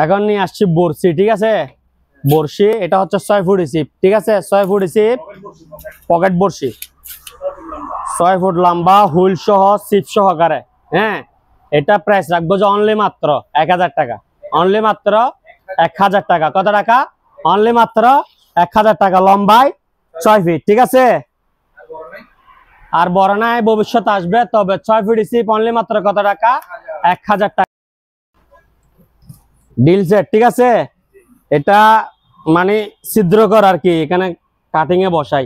এখন নিয়ে আসছি বর্ষি, ঠিক আছে। বর্ষি এটা হচ্ছে 6 ফুট রিসিপ, ঠিক আছে। 6 ফুট রিসিপ পকেট বর্ষি, 6 ফুট লম্বা, হুইল সহ সিপ সহকারে। হ্যাঁ, এটা প্রাইস রাখবো যে অনলি মাত্র 1000 টাকা। অনলি মাত্র 1000 টাকা। কত টাকা? অনলি মাত্র 1000 টাকা। লম্বায় 6 ফিট, ঠিক আছে। আর বড় নাই, ভবিষ্যৎ আসবে। তবে 6 ফিট রিসিপ অনলি মাত্র কত টাকা? 1000 টাকা। ডিল সেট, ঠিক আছে। এটা মানে ছিদ্র কর আর কি, এখানে কাটিং এ বসাই।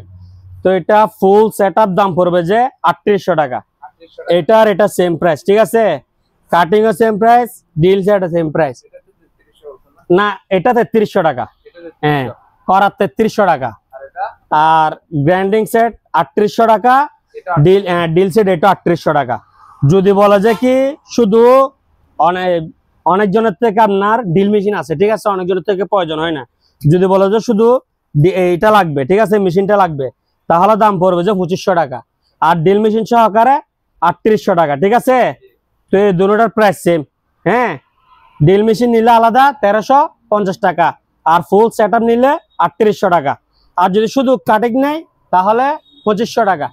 তো এটা ফুল সেটআপ দাম পড়বে যে 3800 টাকা। এটার এটা সেম প্রাইস, ঠিক আছে। কাটিং ও same price, deal set same price. না, এটা 3300 টাকা। হ্যাঁ, করার 3300 টাকা। আর গ্রাইন্ডিং সেট 3800 টাকা। ডিল সেট এটা 3800 টাকা। যদি বলা যায় কি শুধু অনেকজনের থেকে আপনার ডিল মেশিন আছে, ঠিক আছে, অনেকজনের থেকে প্রয়োজন হয় না। যদি বলা যায় শুধু এইটা লাগবে, ঠিক আছে, মেশিনটা লাগবে, তাহলে দাম পড়বে যে 2500 টাকা। আর ডিল মেশিন সহকারে 3800 টাকা, ঠিক আছে। তো এই দুটোটার প্রাইস সেম। হ্যাঁ, ডিল মেশিন নিলে আলাদা 1350 টাকা, আর ফুল সেটআপ নিলে 3800 টাকা। আর যদি শুধু কাটিং নেয় তাহলে 2500 টাকা।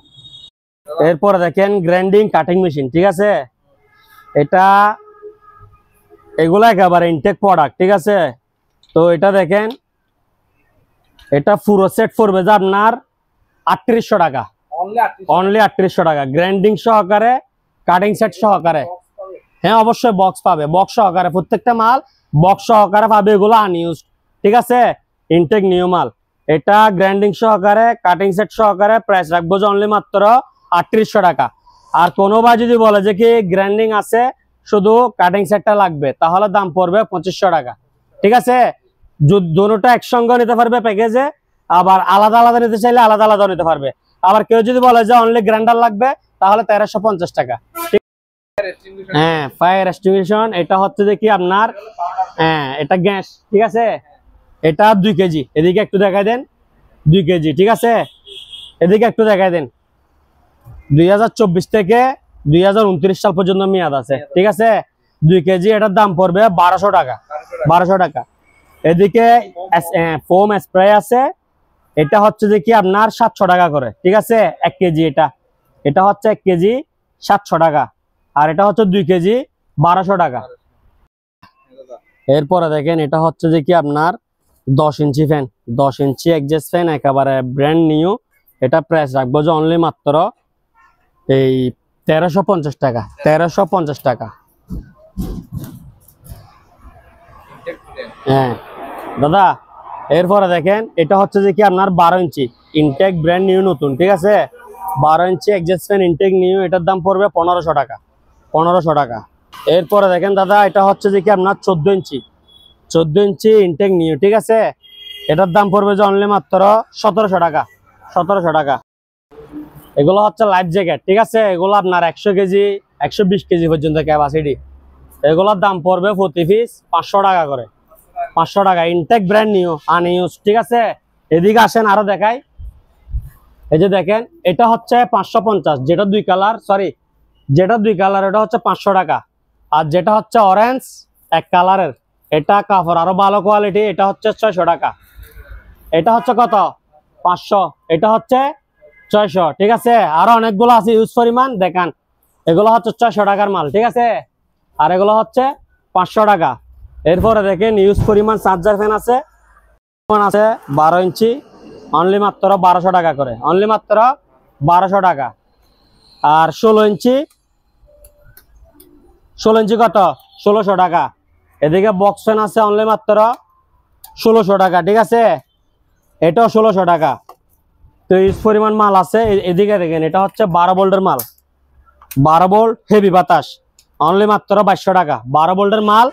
এরপরে দেখেন গ্রাইন্ডিং কাটিং মেশিন, ঠিক আছে। এগুলা একেবারে ইনটেক প্রোডাক্ট, ঠিক আছে। তো এটা দেখেন, এটা পুরো সেট পড়বে যে আপনার 3800 টাকা। অনলি 3800 টাকা, গ্রাইন্ডিং সহকারে, কাটিং সেট সহকারে। হ্যাঁ, অবশ্যই বক্স পাবে, বক্স সহকারে। প্রত্যেকটা মাল বক্স সহকারে পাবে, এগুলো আনইউজড, ঠিক আছে, ইনটেক নিউ মাল। এটা গ্রাইন্ডিং সহকারে, কাটিং সেট সহকারে প্রাইস রাখবো যে অনলি মাত্র 3800 টাকা। আর কোনো ভাই যদি বলে যে কি গ্রাইন্ডিং আছে শুধু কাটিং সেটটা লাগবে, তাহলে দাম পড়বে 2500 টাকা, ঠিক আছে। দুটোটা একসঙ্গে নিতে পারবে প্যাকেজে, আবার আলাদা আলাদা নিতে চাইলে আলাদা আলাদা নিতে পারবে। আবার কেউ যদি বলে যে অনলি গ্রাইন্ডার লাগবে, তাহলে 1350 টাকা। হ্যাঁ, ফায়ার এক্সটিংগুইশন এটা হচ্ছে যে কি আপনার, হ্যাঁ, এটা গ্যাস, ঠিক আছে। এটা 2 কেজি। এদিকে একটু দেখাই দেন, 2 কেজি, ঠিক আছে। এদিকে একটু দেখাই দেন। 2024 থেকে 2029 সাল পর্যন্ত মেয়াদ আছে, ঠিক আছে। 2 কেজি, এটার দাম পড়বে 1200 টাকা। 1200 টাকা। এদিকে ফোম স্প্রে আছে, এটা হচ্ছে যে কি আপনার 700 টাকা করে, ঠিক আছে। 1 কেজি, এটা হচ্ছে 1 কেজি 700 টাকা। আর এটা হচ্ছে 2 কেজি 1200 টাকা। এরপরে দেখেন, এটা হচ্ছে যে কি আপনার 10 ইঞ্চি ফ্যান, 10 ইঞ্চি এক্সজস্ট ফ্যান, একেবারে ব্র্যান্ড নিউ। এটা প্রাইস রাখবো যে অনলি মাত্র এই 1350 টাকা। 1350 টাকা। হ্যাঁ দাদা, এরপরে দেখেন, এটা হচ্ছে যে কি আপনার 12 ইঞ্চি ইনটেক ব্র্যান্ড নিউ, নতুন, ঠিক আছে। 12 ইঞ্চি এক্সজস্ট ফ্যান ইনটেক নিউ, এটার দাম পড়বে 1500 টাকা। 1500 টাকা। এরপরে দেখেন দাদা, এটা হচ্ছে যে কি আপনার 14 ইঞ্চি, 14 ইঞ্চি ইনটেক নিউ, ঠিক আছে। এটার দাম পড়বে যে অনলি মাত্র 1700 টাকা। 1700 টাকা। এগুলো হচ্ছে লাইফ জ্যাকেট, ঠিক আছে। এগুলো আপনার 100 কেজি 120 কেজি পর্যন্ত ক্যাপাসিটি। এগুলোর দাম পড়বে প্রতি পিস 500 টাকা করে। 500 টাকা। ইনটেক ব্র্যান্ড নিউ, আনইউজ, ঠিক আছে। এদিকে আসেন, আরো দেখাই। এই যে দেখেন, এটা হচ্ছে 550, যেটা 2 কালার, সরি, যেটা 2 কালার এটা হচ্ছে 500 টাকা। আর যেটা হচ্ছে অরেঞ্জ 1 কালারের, এটা কাপড় আরো ভালো কোয়ালিটি, এটা হচ্ছে 600 টাকা। এটা হচ্ছে কত? 500। এটা হচ্ছে 600, ঠিক আছে। আরো অনেকগুলো আছে ইউজ পরিমাণ, দেখান। এগুলো হচ্ছে 600 টাকার মাল, ঠিক আছে। আর এগুলো হচ্ছে 500 টাকা। এরপরে দেখেন ইউজ পরিমাণ চার্জার ফ্যান আছে, 12 ইঞ্চি, অনলি মাত্র 1200 টাকা করে। অনলি মাত্র 1200 টাকা। আর 16 ইঞ্চি, 16 ইঞ্চি কত? 1600 টাকা। এদিকে বক্স ফ্যান আছে অনলি মাত্র 1600 টাকা, ঠিক আছে। এটাও 1600 টাকা। তো ইউজ পরিমাণ মাল আছে। এদিকে দেখেন, এটা হচ্ছে 12 ভোল্টের মাল, 12 ভোল্ট হেভি বাতাস, অনলি মাত্র 2200 টাকা। 12 ভোল্টের মাল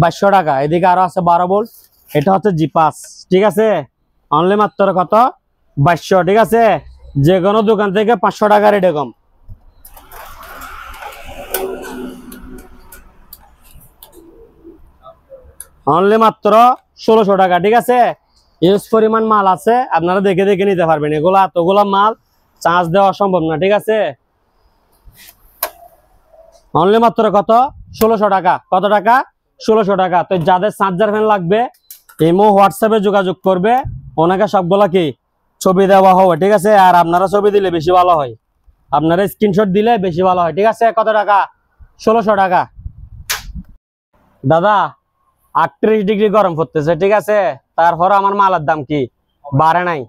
2200 টাকা। এদিকে আরো আছে 12 ভোল্ট, এটা হচ্ছে জিপাস, ঠিক আছে। অনলি মাত্র কত? 2200, ঠিক আছে। যে কোনো দোকান থেকে 500 টাকা রেটে কম। অনলি মাত্র 1600 টাকা, ঠিক আছে। ইউজ পরিমাণ মাল আছে, আপনারা দেখে দেখে নিতে পারবেন। এগুলা এতগুলা মাল চার্জ দেওয়া সম্ভব না, ঠিক আছে। অনলি মাত্র কত? 1600 টাকা। কত টাকা? 1600 টাকা। তো যাদের চার্জার ফ্যান লাগবে ইমো হোয়াটসঅ্যাপে যোগাযোগ করবে, ওনাকে সবগুলা কি ছবি দেওয়া হবে, ঠিক আছে। আর আপনারা ছবি দিলে বেশি ভালো হয়, আপনারা স্ক্রিনশট দিলে বেশি ভালো হয়, ঠিক আছে। কত টাকা? 1600 টাকা। দাদা 38 ডিগ্রি গরম পড়তেছে, ঠিক আছে, তারপর আমার মালের দাম কি বাড়ে নাই,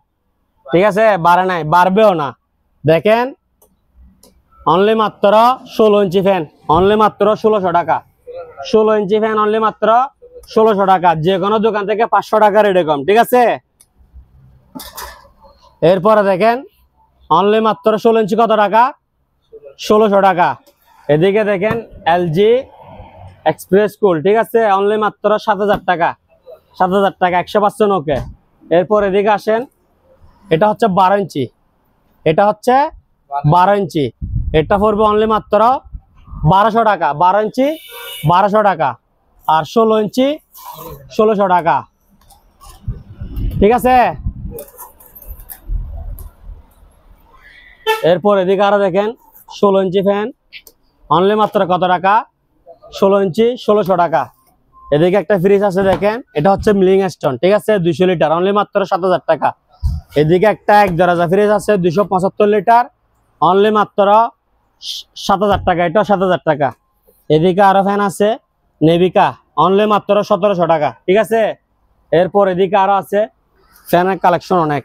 ঠিক আছে, বাড়ে নাই, বাড়বেও না। দেখেন অনলি মাত্র 16 ইঞ্চি ফ্যান, অনলি মাত্র 1600 টাকা। 16 ইঞ্চি ফ্যান অনলি মাত্র 1600 টাকা। যে কোনো দোকান থেকে 500 টাকা রেটে কম, ঠিক আছে। এরপরে দেখেন অনলি মাত্র 16 ইঞ্চি কত টাকা? 1600 টাকা। এদিকে দেখেন এলজি এক্সপ্রেস কুল, ঠিক আছে, অনলি মাত্র 7000 টাকা। 7000 টাকা 100% ওকে। এরপর এদিকে আসেন, এটা হচ্ছে 12 ইঞ্চি, এটা হচ্ছে 12 ইঞ্চি, এটা পড়বে অনলি মাত্র 1200 টাকা। 12 ইঞ্চি 1200 টাকা, আর 16 ইঞ্চি 1600 টাকা, ঠিক আছে। এরপর এদিকে আরো দেখেন 16 ইঞ্চি ফ্যান অনলি মাত্র কত টাকা? 16 ইঞ্চি 1600 টাকা। এদিকে একটা ফ্রিজ আছে দেখেন, এটা হচ্ছে মিলিং স্টোন, ঠিক আছে, 200 লিটার, অনলি মাত্র 7000 টাকা। এদিকে একটা এক দরজা ফ্রিজ আছে 275 লিটার, অনলি মাত্র 7000 টাকা, এটা 7000 টাকা। এদিকে আরো ফ্যান আছে নেভিকা, অনলি মাত্র 1700 টাকা, ঠিক আছে। এরপর এদিকে আরো আছে ফ্যানের কালেকশন অনেক,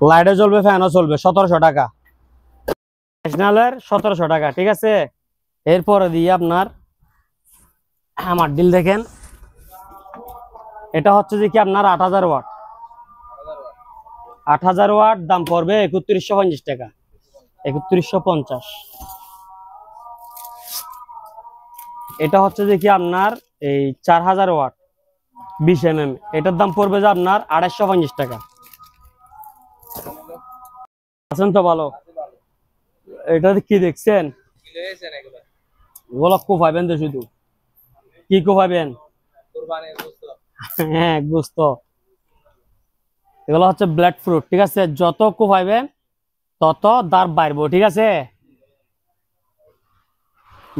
লাইটে জ্বলবে ফ্যানও চলবে, 1700 টাকা। ন্যাশনালের 1700 টাকা, ঠিক আছে। এরপরে দিয়ে আপনার আমার ডিল দেখেন, এটা হচ্ছে যে কি আপনার 8000 ওয়াট, 8000 ওয়াট, দাম পড়বে 3150 টাকা, 3150। এটা হচ্ছে যে কি আপনার এই 4000 ওয়াট 20 mm, এটার দাম পড়বে যে আপনার 2850 টাকা। আছেন তো ভালো? এটা কি দেখছেন? ওগুলো কোপাইবেন তো শুধু, কি কোপাইবেন? হ্যাঁ গোস্ত, এগুলো হচ্ছে ব্ল্যাড ফ্রুট, ঠিক আছে, যত কোপাইবেন তত দাম বাড়বো, ঠিক আছে।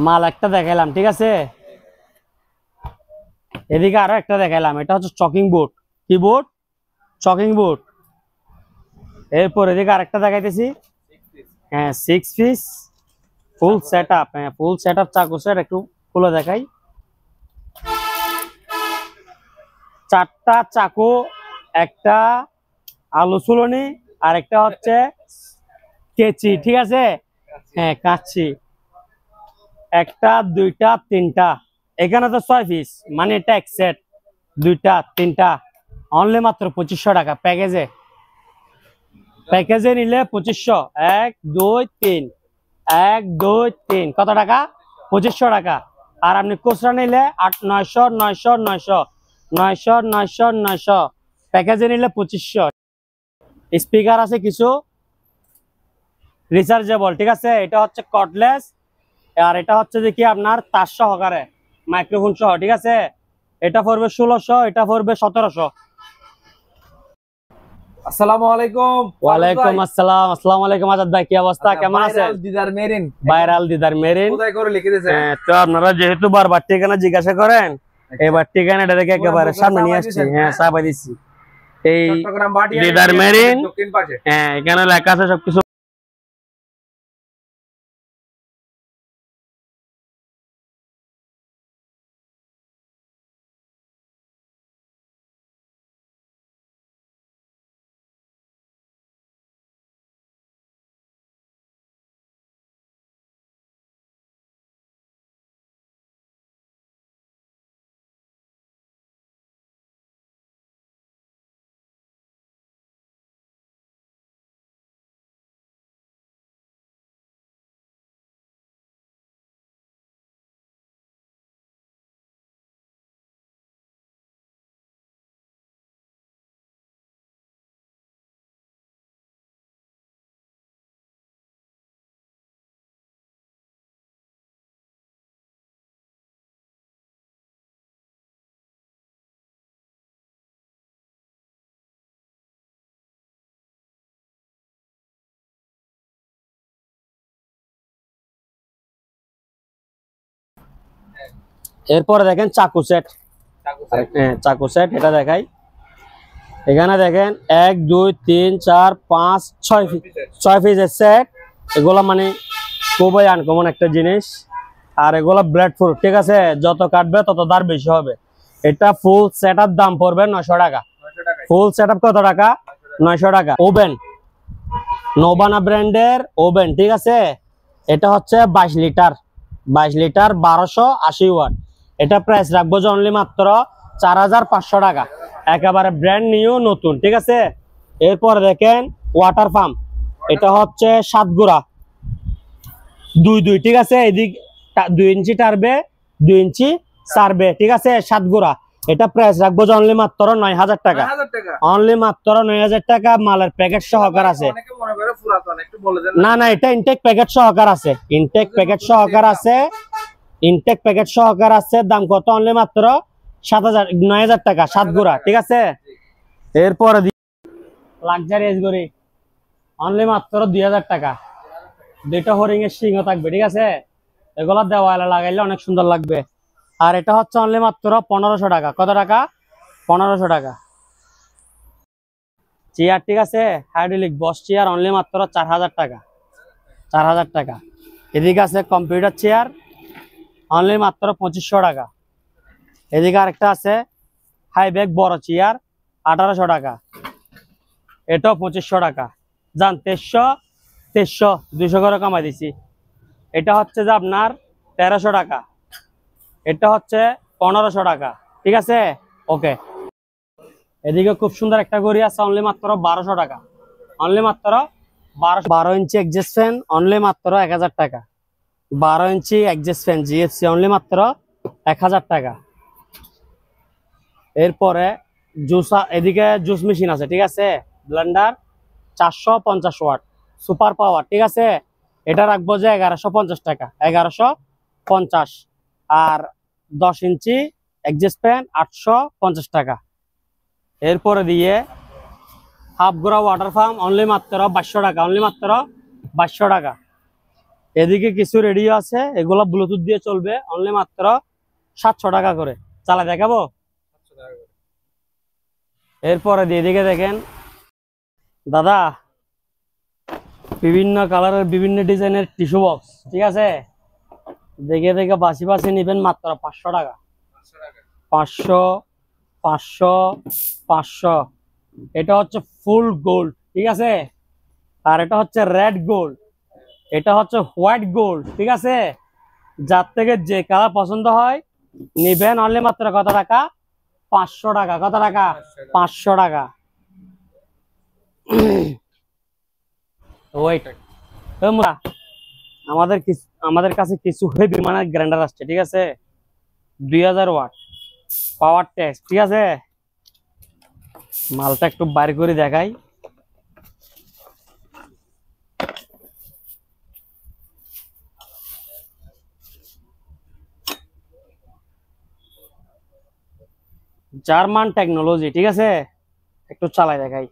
মাল একটা দেখাইলাম, ঠিক আছে। এদিকে আরো একটা দেখাইলাম, এটা হচ্ছে চকিং বোর্ড। কি বোর্ড? চকিং বোর্ড। এরপর এদিকে আরেকটা দেখাইতেছি, হ্যাঁ 6 পিস ফুল সেট আপ, হ্যাঁ ফুল সেট আপ চাকু সেট, একটু খুলে দেখাই। 4টা চাকু, একটা আলু চুলনি, আর একটা হচ্ছে কেচি, ঠিক আছে, হ্যাঁ কাচ্ছি, একটা দুইটা তিনটা, এখানে তো 6 পিস, মানে এটা এক সেট, দুইটা তিনটা, অনলি মাত্র 2500 টাকা প্যাকেজে। প্যাকেজে নিলে 2500, 1 2 3, 1 2 3, কত টাকা? 2500 টাকা। আর আপনি খুচরা নিলে 900 900 900 900 900 900, প্যাকেজে নিলে 2500। স্পিকার আছে কিছু রিচার্জেবল, ঠিক আছে, এটা হচ্ছে কর্ডলেস, আর এটা হচ্ছে যে কি আপনার তার সহকারে মাইক্রোফোন সহ, ঠিক আছে। এটা পড়বে 1600, এটা পড়বে 1700। আসসালামু আলাইকুম। ওয়ালাইকুম আসসালাম। আসসালামু আলাইকুম আজাদ ভাই, কি অবস্থা, কেমন আছেন? দিদার মেরিন, ভাইরাল দিদার মেরিন, কোথায় করে লিখে দিয়েছে? তো আপনারা যেহেতু বারবার ঠিকানা জিজ্ঞাসা করেন, এবার ঠিকানাটা দেখে একেবারে সামনে নিয়ে আসছি, হ্যাঁ চাপাই দিচ্ছি। এই চট্টগ্রাম ভাটিয়া দিদার মেরিন, দক্ষিণ পাশে। হ্যাঁ এখানে লেখা আছে সবকিছু। এরপরে দেখেন চাকু সেট, চাকু সেট এটা দেখাই। এখানে দেখেন 1 2 3 4 5 6 পিসের সেট। এগুলো মানে খুবই আনকমন একটা জিনিস। আর এগুলো ব্লেড প্রুফ, ঠিক আছে, যত কাটবে তত দাম বেশি হবে। এটা ফুল সেটআপ দাম পড়বে 900 টাকা। ফুল সেটআপ কত টাকা? 900 টাকা। ওভেন, নোবানা ব্র্যান্ডের ওভেন, ঠিক আছে। এটা হচ্ছে 22 লিটার, 22 লিটার 1280 ওয়াট। এটা প্রাইস রাখবো যে অনলি মাত্র 4500 টাকা, একেবারে ব্র্যান্ড নিউ নতুন, ঠিক আছে। এরপরে দেখেন ওয়াটার পাম্প, এটা হচ্ছে 7 গুড়া 2 2, ঠিক আছে। এদিক 2 ইঞ্চি টারবে, 2 ইঞ্চি সারবে, ঠিক আছে। 7 গুড়া, এটা প্রাইস রাখবো যে অনলি মাত্র 9000 টাকা। অনলি মাত্র 9000 টাকা। মালের প্যাকেট সহকার আছে। না না, এটা ইনটেক প্যাকেট সহকার আছে, ইনটেক প্যাকেট সহকার আছে, ইনটেক প্যাকেট সহকার আছে। দাম কত? অনলি মাত্র 9000 টাকা, 7 গুড়া, ঠিক আছে। এরপরে লাক্সারিয়াস গড়ি অনলি মাত্র 2000 টাকা। দুইটা হরিং এর সিংহ থাকবে, ঠিক আছে। এগুলো দেওয়ালে লাগাইলে অনেক সুন্দর লাগবে। আর এটা হচ্ছে অনলি মাত্র 1500 টাকা। কত টাকা? 1500 টাকা। চেয়ার, ঠিক আছে, হাইড্রোলিক বস চেয়ার অনলি মাত্র 4000 টাকা, 4000 টাকা। এদিকে আছে কম্পিউটার চেয়ার অনলি মাত্র 2500 টাকা। এদিকে আরেকটা আছে হাই ব্যাক বড় চেয়ার 1800 টাকা, এটাও 2500 টাকা। যান 2300 200 করে কমাই দিছি। এটা হচ্ছে যে আপনার 1300 টাকা, এটা হচ্ছে 1500 টাকা, ঠিক আছে। ওকে, এদিকে খুব সুন্দর একটা ঘড়ি আছে অনলি মাত্র 1200 টাকা, অনলি মাত্র 12 ইঞ্চি এক্সজস্ট ফ্যান অনলি মাত্র 1000 টাকা। 12 ইঞ্চি এক্সজস্ট ফ্যান জিএফসি অনলি মাত্র 1000 টাকা। এরপরে এদিকে জুস মেশিন আছে, ঠিক আছে, ব্লেন্ডার 450 ওয়াট সুপার পাওয়ার, ঠিক আছে। এটা রাখবো যে 1150 টাকা, 1150। আর 10 ইঞ্চি এক্সজস্ট ফ্যান 850 টাকা। এরপরে দিয়ে হাফ গোড়া ওয়াটার পাম্প অনলি মাত্র 2200 টাকা, অনলি মাত্র 2200 টাকা। এদিকে কিছু রেডিও আছে, এগুলো ব্লুটুথ দিয়ে চলবে, অনলি মাত্র 700 টাকা করে। চালা দেখাবো। এরপরে দিয়ে দিকে দেখেন দাদা, বিভিন্ন কালারের বিভিন্ন ডিজাইনের টিস্যু বক্স, ঠিক আছে। দেখে দেখে বাসি বাসি নিবেন মাত্র 500 টাকা, 500 500 500। এটা হচ্ছে ফুল গোল্ড, ঠিক আছে। আর এটা হচ্ছে রেড গোল্ড, এটা হচ্ছে হোয়াইট গোল্ড, ঠিক আছে। যার থেকে যে কালার পছন্দ হয় নিবেন, অনলি মাত্র কত টাকা? 500 টাকা। কত টাকা? 500 টাকা। ওয়েট, আমাদের কাছে কিছু হেভি মানের গ্রাইন্ডার আসছে, ঠিক আছে। 2000 ওয়াট পাওয়ার টেস্ট, ঠিক আছে। মালটা একটু বাইর করে দেখাই। জার্মান টেকনোলজি, ঠিক আছে। একটু চালাই দেখাই।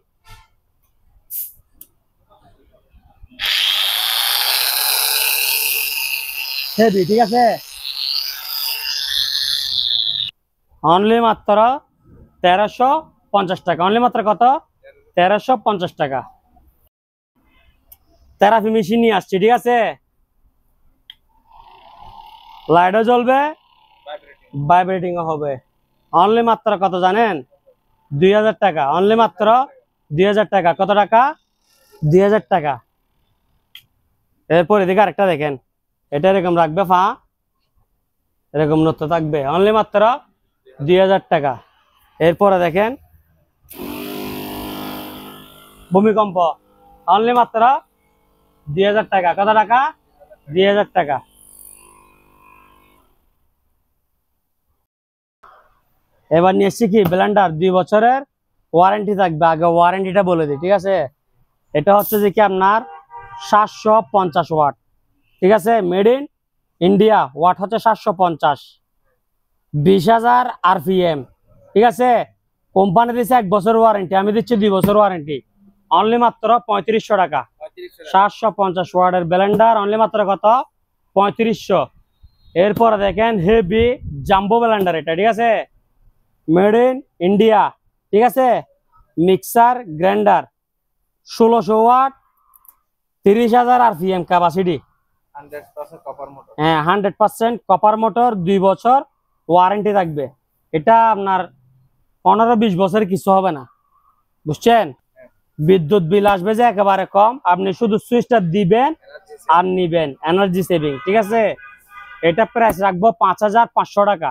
হেভি, ঠিক আছে। অনলি মাত্র 1350 টাকা, অনলি মাত্র কত? 1350 টাকা। থেরাপি মেশিন নিয়ে আসছি, ঠিক আছে। লাইটও জ্বলবে, ভাইব্রেটিং হবে। অনলি মাত্র কত জানেন? 2000 টাকা, অনলি মাত্র 2000 টাকা। কত টাকা? 2000 টাকা। এরপর এদিকে আরেকটা দেখেন, এটা এরকম রাখবে, এরকম নড়তে থাকবে, অনলি মাত্র 2000 টাকা। এরপরে দেখেন ভূমিকম্প, অনলি মাত্র 2000 টাকা। কত টাকা? 2000 টাকা। এবার নিয়ে এসছি কি ব্লেন্ডার, 2 বছরের ওয়ারেন্টি থাকবে। আগে ওয়ারেন্টিটা বলে দিই, ঠিক আছে। এটা হচ্ছে যে কি আপনার 750 ওয়াট, ঠিক আছে, মেড ইন ইন্ডিয়া। ওয়াট হচ্ছে 750, 20,000 RPM, ঠিক আছে। কোম্পানি দিচ্ছে 1 বছর ওয়ারেন্টি, আমি দিচ্ছি 2 বছর ওয়ারেন্টি। অনলি মাত্র 3500 টাকা। 750 ওয়াটের ব্লেন্ডার অনলি মাত্র কত? 3500। এরপরে দেখেন হেভি জাম্বো ব্লেন্ডার, এটা ঠিক আছে, মেড ইন ইন্ডিয়া, ঠিক আছে, mixer grinder, 1600 watt, 30,000 RPM capacity. 100% copper motor. হ্যাঁ, 100% কপার মোটর, 2 বছর ওয়ারেন্টি থাকবে। এটা আপনার 15-20 বছর কিছু হবে না, বুঝছেন। বিদ্যুৎ বিল আসবে যে একেবারে কম, আপনি শুধু সুইচটা দিবেন আর নিবেন, এনার্জি সেভিং, ঠিক আছে। এটা প্রাইস রাখবো 5,500 টাকা।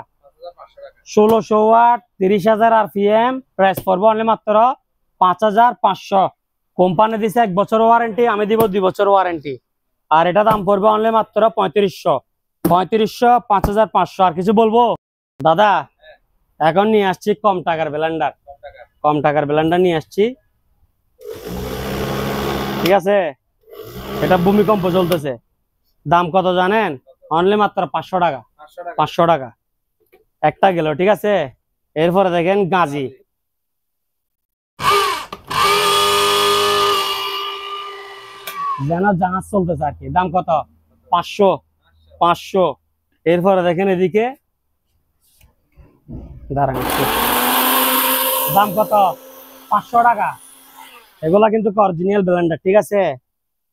1600 ওয়াট, 30,000 RPM, প্রাইস পড়বো অনলি মাত্র 5,500। কোম্পানি দিছে 1 বছর ওয়ারেন্টি, আমি দিব 2 বছর ওয়ারেন্টি। আর এটা দাম পড়বে অনলি মাত্র 3500। 5,500, আর কিছু বলবো দাদা? এখন নিয়ে আসছি কম টাকার ব্লেন্ডার, কম টাকার ব্লেন্ডার নিয়ে আসছি, ঠিক আছে। এটা ভূমিকম্প চলতেছে, দাম কত জানেন? অনলি মাত্র 500 টাকা। 500 টাকা একটা গেল, ঠিক আছে। এরপরে দেখেন গাজি, যেন জাহাজ চলতেছে আর কি, দাম কত? 500। 500। এরপরে দেখেন এদিকে, দাঁড়ান একটু, দাম কত? 500 টাকা। এগুলা কিন্তু অরিজিনাল ব্লেন্ডার, ঠিক আছে,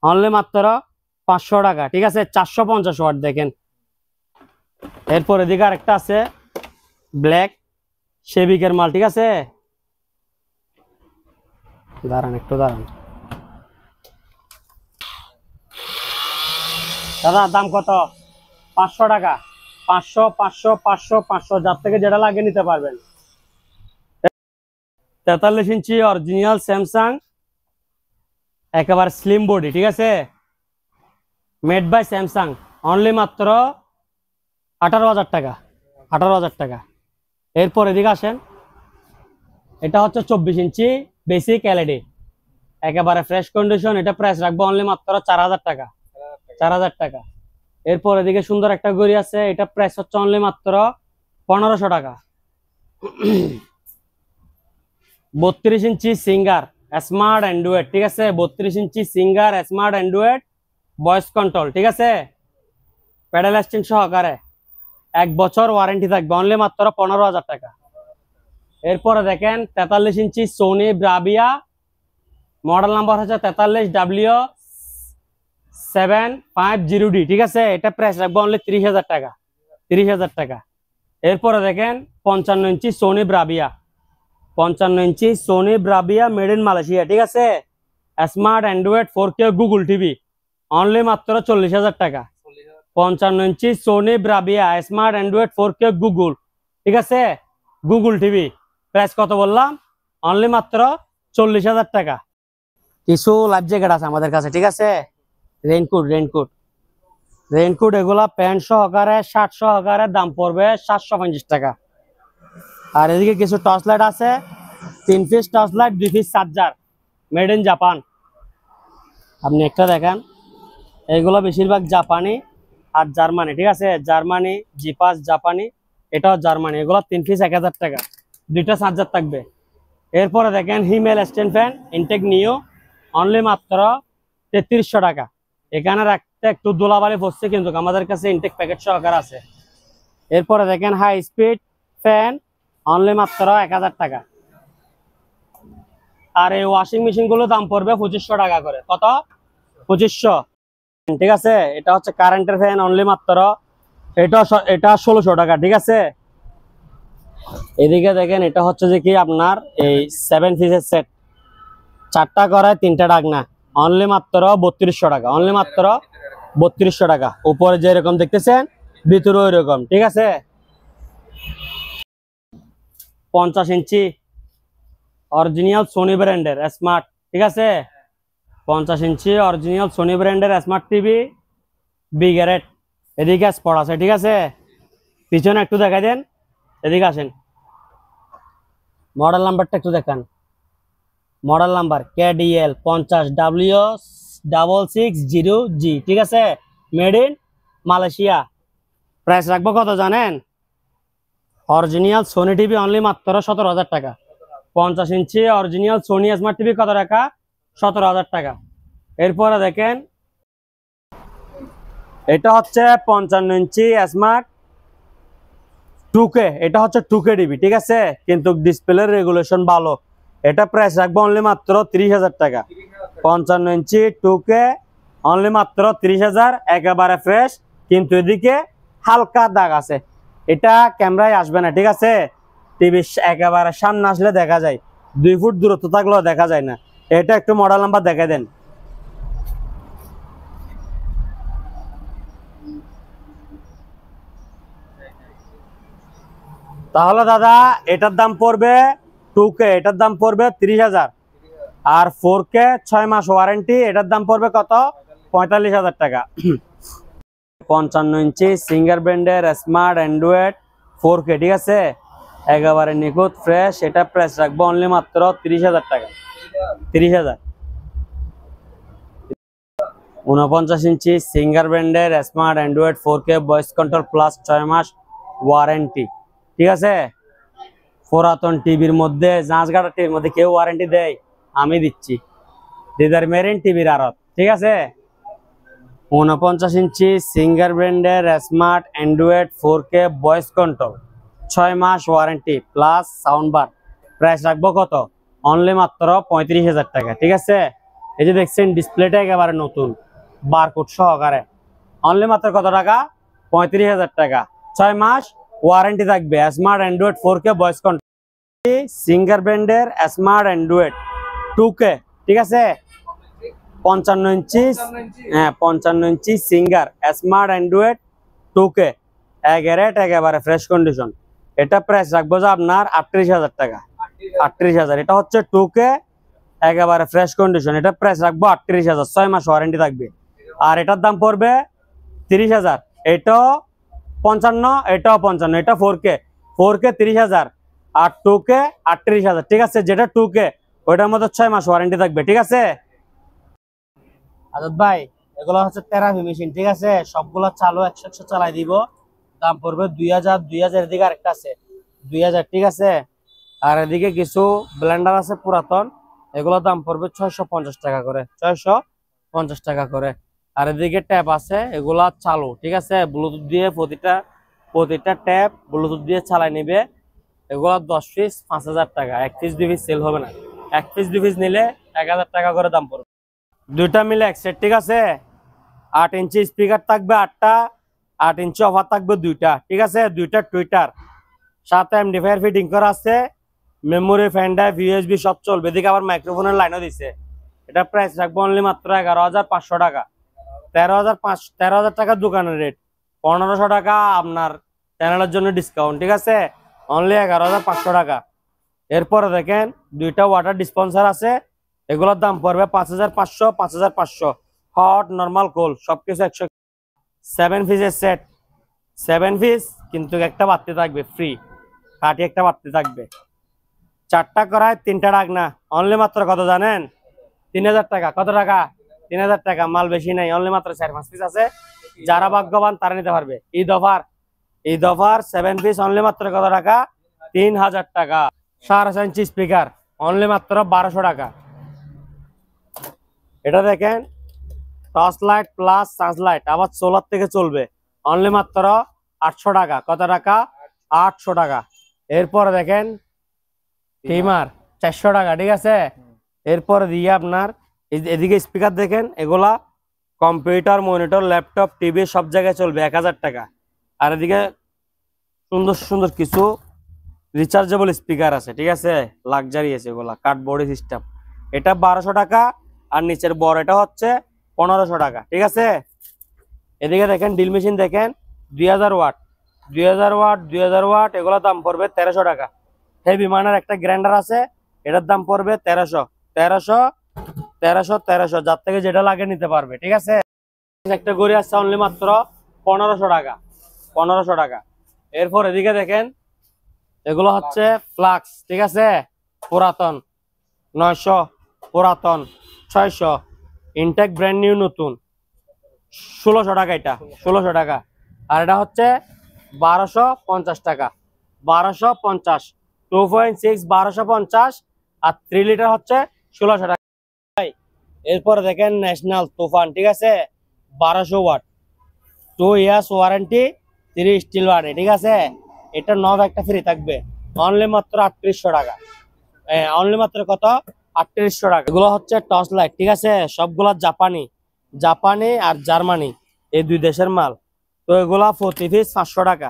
অনলি মাত্র 500 টাকা, ঠিক আছে। 450 ওয়াট দেখেন। এরপর এদিকে আরেকটা আছে ব্ল্যাক সেবিকের মাল, ঠিক আছে, দাঁড়ান একটু, দাঁড়ান দাদা, দাম কত? 500 টাকা। 500, 500, 500, 500, যার থেকে যেটা লাগে নিতে পারবেন। 43 ইঞ্চি অরিজিনাল স্যামসাং, একেবারে স্লিম বডি, ঠিক আছে, মেড বাই স্যামসাং, অনলি মাত্র 18,000 টাকা। 18,000 টাকা। এরপর এদিকে আসেন, এটা হচ্ছে 24 ইঞ্চি বেসিক এলইডি, একেবারে ফ্রেশ কন্ডিশন, এটা প্রাইস রাখবো অনলি মাত্র 4,000 টাকা। 4,000 টাকা। এরপর এদিকে সুন্দর একটা ঘড়ি আছে, এটা প্রাইস হচ্ছে অনলি মাত্র 1500 টাকা। 32 ইঞ্চি সিঙ্গার স্মার্ট অ্যান্ড্রয়েড, ঠিক আছে, 32 ইঞ্চি Singer smart Android voice control, ঠিক আছে, প্যাডেল স্ট্যান্ড সহকারে, 1 বছর ওয়ারেন্টি থাকবে, অনলি মাত্র 15,000 টাকা। এরপরে দেখেন 43 ইঞ্চি সোনি ব্রাভিয়া, মডেল নাম্বার হচ্ছে 43W750D, ঠিক আছে, এটা প্রাইস রাখবো অনলি 30,000 টাকা। 30,000 টাকা। এরপরে দেখেন 55 ইঞ্চি সোনি ব্রাভিয়া, 55 ইঞ্চি Sony Bravia, made in Malaysia, ঠিক আছে, smart Android 4K Google TV, only মাত্র 40,000 টাকা। 55 ইঞ্চি Sony Bravia smart Android 4K Google, ঠিক আছে, গুগল টিভি, প্রাইস কত বললাম? অনলি মাত্র 40,000 টাকা। কিছু লাইফ জ্যাকেট আছে আমাদের কাছে, ঠিক আছে, রেইনকোট, রেইনকোট, রেইনকোট, এগুলা প্যান্ট সহকারে, শার্ট সহকারে, দাম পড়বে 750 টাকা। আর এদিকে কিছু টর্চ লাইট আছে, 3 piece torch light, 2 piece charger, made in Japan. আপনি একটা দেখেন, এইগুলো বেশিরভাগ জাপানি আর জার্মানি, ঠিক আছে, জার্মানি জিপাস জাপানি, এটাও জার্মানি, এগুলো 3 পিস 1000 টাকা, 2টা চার্জার থাকবে। এরপরে দেখেন হিমেল স্ট্যান্ড ফ্যান ইনটেক নিও, অনলি মাত্র 3300 টাকা। এখানে রাখতে একটু দোলাবালি পড়ছে, কিন্তু আমাদের কাছে ইনটেক প্যাকেট সহকারে আছে। এরপরে দেখেন হাই স্পিড ফ্যান, অনলি মাত্র 1000 টাকা। আর এই ওয়াশিং মেশিন গুলো দাম পড়বে 2500 টাকা করে। কত? 2500, ঠিক আছে। এটা হচ্ছে কারেন্টের ফ্যান, অনলি মাত্র এটা 1600 টাকা, ঠিক আছে। এদিকে দেখেন, এটা হচ্ছে যে কি আপনার এই 7 পিসের সেট, 4টা করায় 3টা ডাকনা, অনলি মাত্র 3200 টাকা। অনলি মাত্র 3200 টাকা। উপরে যেরকম দেখতেছেন ভিতরে ওই রকম, ঠিক আছে। 50 ইঞ্চি অরিজিনাল সোনি ব্র্যান্ডের স্মার্ট, ঠিক আছে, 50 ইঞ্চি অরিজিনাল সোনি ব্র্যান্ডের স্মার্ট টিভি, বিগ্যারেট। এদিকে স্পট আছে, ঠিক আছে, পিছনে একটু দেখা দেন, এদিকে আসেন, মডেল নাম্বারটা একটু দেখান। মডেল নাম্বার KDL 50W660G, ঠিক আছে, মেড ইন মালয়েশিয়া। প্রাইস রাখবো কত জানেন? অরিজিনাল সোনি টিভি অনলি মাত্র 17,000 টাকা। 50 ইঞ্চি অরিজিনাল সোনি স্মার্ট টিভি কত টাকা? 17,000 টাকা। এরপরে দেখেন, এটা হচ্ছে 55 ইঞ্চি স্মার্ট 2K, এটা হচ্ছে 2K টিভি, ঠিক আছে, কিন্তু ডিসপ্লের রেগুলেশন ভালো। এটা প্রাইস রাখবো অনলি মাত্র 30,000 টাকা। 55 ইঞ্চি 2K অনলি মাত্র 30,000, একেবারে ফ্রেশ, কিন্তু এদিকে হালকা দাগ আছে। এটা ক্যামেরায় আসবে না, ঠিক আছে, টিভি একেবারে সামনে আসলে দেখা যায়, 2 ফুট দূরত্ব থাকলেও দেখা যায় না। এটা একটু মডেল নাম্বার দেখে দেন। তাহলে দাদা এটার দাম পড়বে 2K, এটার দাম পড়বে 30,000, আর 4K 6 মাস ওয়ারেন্টি, এটার দাম পড়বে কত? 45,000 টাকা। 55 ইঞ্চি সিঙ্গার ব্র্যান্ডের স্মার্ট অ্যান্ড্রয়েড 4K, ঠিক আছে, একেবারে নিখুঁত ফ্রেশ। এটা প্রাইস রাখবো অনলি মাত্র 30,000 টাকা। 30,000। 49 ইঞ্চি সিঙ্গার ব্র্যান্ডের smart Android 4K voice control plus 6 মাস ওয়ারেন্টি, ঠিক আছে। পুরাতন টিভির মধ্যে, জাঁচগাড়া টিভির মধ্যে কেউ ওয়ারেন্টি দেয়? আমি দিচ্ছি, দিদার মেরিন টিভির আড়ত, ঠিক আছে। 49 ইঞ্চি সিঙ্গার ব্র্যান্ডের smart Android 4K voice control 6 মাস warranty plus sound bar, price রাখবো কত? অনলি মাত্র 35,000 টাকা, ঠিক আছে। এই যে দেখছেন ডিসপ্লেটা একেবারে নতুন, বারকোড সহকারে, অনলি মাত্র কত টাকা? 35,000 টাকা। 6 মাস ওয়ারেন্টি থাকবে। Smart Android 4K voice control singer ব্র্যান্ডের স্মার্ট অ্যান্ড্রয়েড 2K, ঠিক আছে। 55 ইঞ্চি, হ্যাঁ 55 ইঞ্চি সিঙ্গার স্মার্ট অ্যান্ড্রয়েড 2K, একেবারে ফ্রেশ কন্ডিশন। এটা প্রাইস রাখবো যে আপনার 38,000 টাকা। 38,000, এটা হচ্ছে 2K একেবারে ফ্রেশ কন্ডিশন, এটা প্রাইস রাখবো 38,000, 6 মাস ওয়ারেন্টি থাকবে। আর এটার দাম পড়বে 30,000। এটাও 55, এটাও 55, এটা 4K 30,000, আর 2K 38,000, ঠিক আছে। যেটা 2K ওইটার মধ্যে 6 মাস ওয়ারেন্টি থাকবে, ঠিক আছে। আজাদ ভাই, এগুলো হচ্ছে থেরাপি মেশিন, ঠিক আছে, সবগুলো চালু 100 চালাই দিব। দাম পড়বে 2,000। 2,000 এদিকে আরেকটা আছে 2,000, ঠিক আছে। আর এদিকে কিছু ব্লেন্ডার আছে পুরাতন, এগুলোর দাম পড়বে 650 টাকা করে, 650 টাকা করে। আর এদিকে ট্যাপ আছে, এগুলা চালু, ঠিক আছে, ব্লুটুথ দিয়ে প্রতিটা ট্যাপ ব্লুটুথ দিয়ে চালাই নিবে। এগুলা 10 পিস 5,000 টাকা, 1 পিস 2 পিস সেল হবে না। 1 পিস 2 পিস নিলে 1,000 টাকা করে দাম পড়বে। দুইটা মিলে এক সেট, ঠিক আছে। 8 ইঞ্চি স্পিকার থাকবে 8টা, 8 ইঞ্চি অফার থাকবে 2টা, ঠিক আছে। 2টা টুইটার, সাথে এমডিফায়ার ফিটিং করা আছে, মেমোরি, ফ্যান ড্রাইভ, ইউএসবি সব চলবে। এদিকে আবার মাইক্রোফোনের লাইনও দিছে। এটা প্রাইস রাখবো অনলি মাত্র 11,500 টাকা। 13,000 টাকা দোকানের রেট, 1,500 টাকা আপনার চ্যানেলের জন্য ডিসকাউন্ট, ঠিক আছে, অনলি 11,500 টাকা। এরপরে দেখেন 2টা ওয়াটার ডিসপেন্সার আছে, এগুলোর দাম পড়বে 5,500, 5,500, হট নর্মাল কোল্ড সবকিছু 100। 7 পিসের সেট, 7 পিস, কিন্তু একটা বাড়তে থাকবে ফ্রি, কাঠি একটা বাড়তে থাকবে। 4টা করায় 3টা ডাকনা, অনলি মাত্র কত জানেন? 3,000 টাকা। কত টাকা? 3,000 টাকা। মাল বেশি নাই, অনলি মাত্র 4-5 পিস আছে, যারা ভাগ্যবান তারা নিতে পারবে। ঈদ অফার 7 পিস, অনলি মাত্র কত টাকা? 3,000 টাকা। 4.5 ইঞ্চি স্পিকার, অনলি মাত্র 1,200 টাকা। এটা দেখেন torch light plus charge light, আবার সোলার থেকে চলবে, অনলি মাত্র 800 টাকা। কত টাকা? 800 টাকা। এরপরে দেখেন টিমার 400 টাকা, ঠিক আছে। এরপরে দিয়ে আপনার এদিকে স্পিকার দেখেন, এগুলা কম্পিউটার, মনিটর, ল্যাপটপ, টিভি সব জায়গায় চলবে, 1,000 টাকা। আর এদিকে সুন্দর সুন্দর কিছু রিচার্জেবল স্পিকার আছে, ঠিক আছে, লাক্সারি আছে, এগুলা কার্ডবোর্ড সিস্টেম। এটা 1,200 টাকা, আর নিচের বড় এটা হচ্ছে 1,500 টাকা, ঠিক আছে। এদিকে দেখেন ড্রিল মেশিন দেখেন 2,000 ওয়াট, 2,000 ওয়াট, এগুলোর দাম পড়বে 1,300 টাকা। হেভি মানের একটা গ্রাইন্ডার আছে, এটার দাম পড়বে 1,300, যার থেকে যেটা লাগে নিতে পারবে, ঠিক আছে। একটা গড়ি আছে অনলি মাত্র 1,500 টাকা, 1,500 টাকা। এরপর এদিকে দেখেন এগুলো হচ্ছে ফ্লাক্স, ঠিক আছে, পুরাতন 900, পুরাতন 600, ইনটেক ব্র্যান্ড নিউ নতুন 1,600 টাকা, এটা 1,600 টাকা। আর এটা হচ্ছে 1,250 টাকা, 1,250, 2.6 1,250, আর 3 লিটার হচ্ছে 1,600 টাকা। এরপরে দেখেন ন্যাশনাল তুফান, ঠিক আছে, 1,200 watt, 2 years warranty, 3 steel warranty, ঠিক আছে। এটা নব একটা ফ্রি থাকবে অনলি মাত্র 3800 টাকা। অনলি মাত্র কত? 3800 টাকা। এগুলো হচ্ছে টর্চ লাইট, ঠিক আছে? সবগুলা জাপানি আর জার্মানি, এই দুই দেশের মাল। তো এগুলা প্রতি পিস 500 টাকা।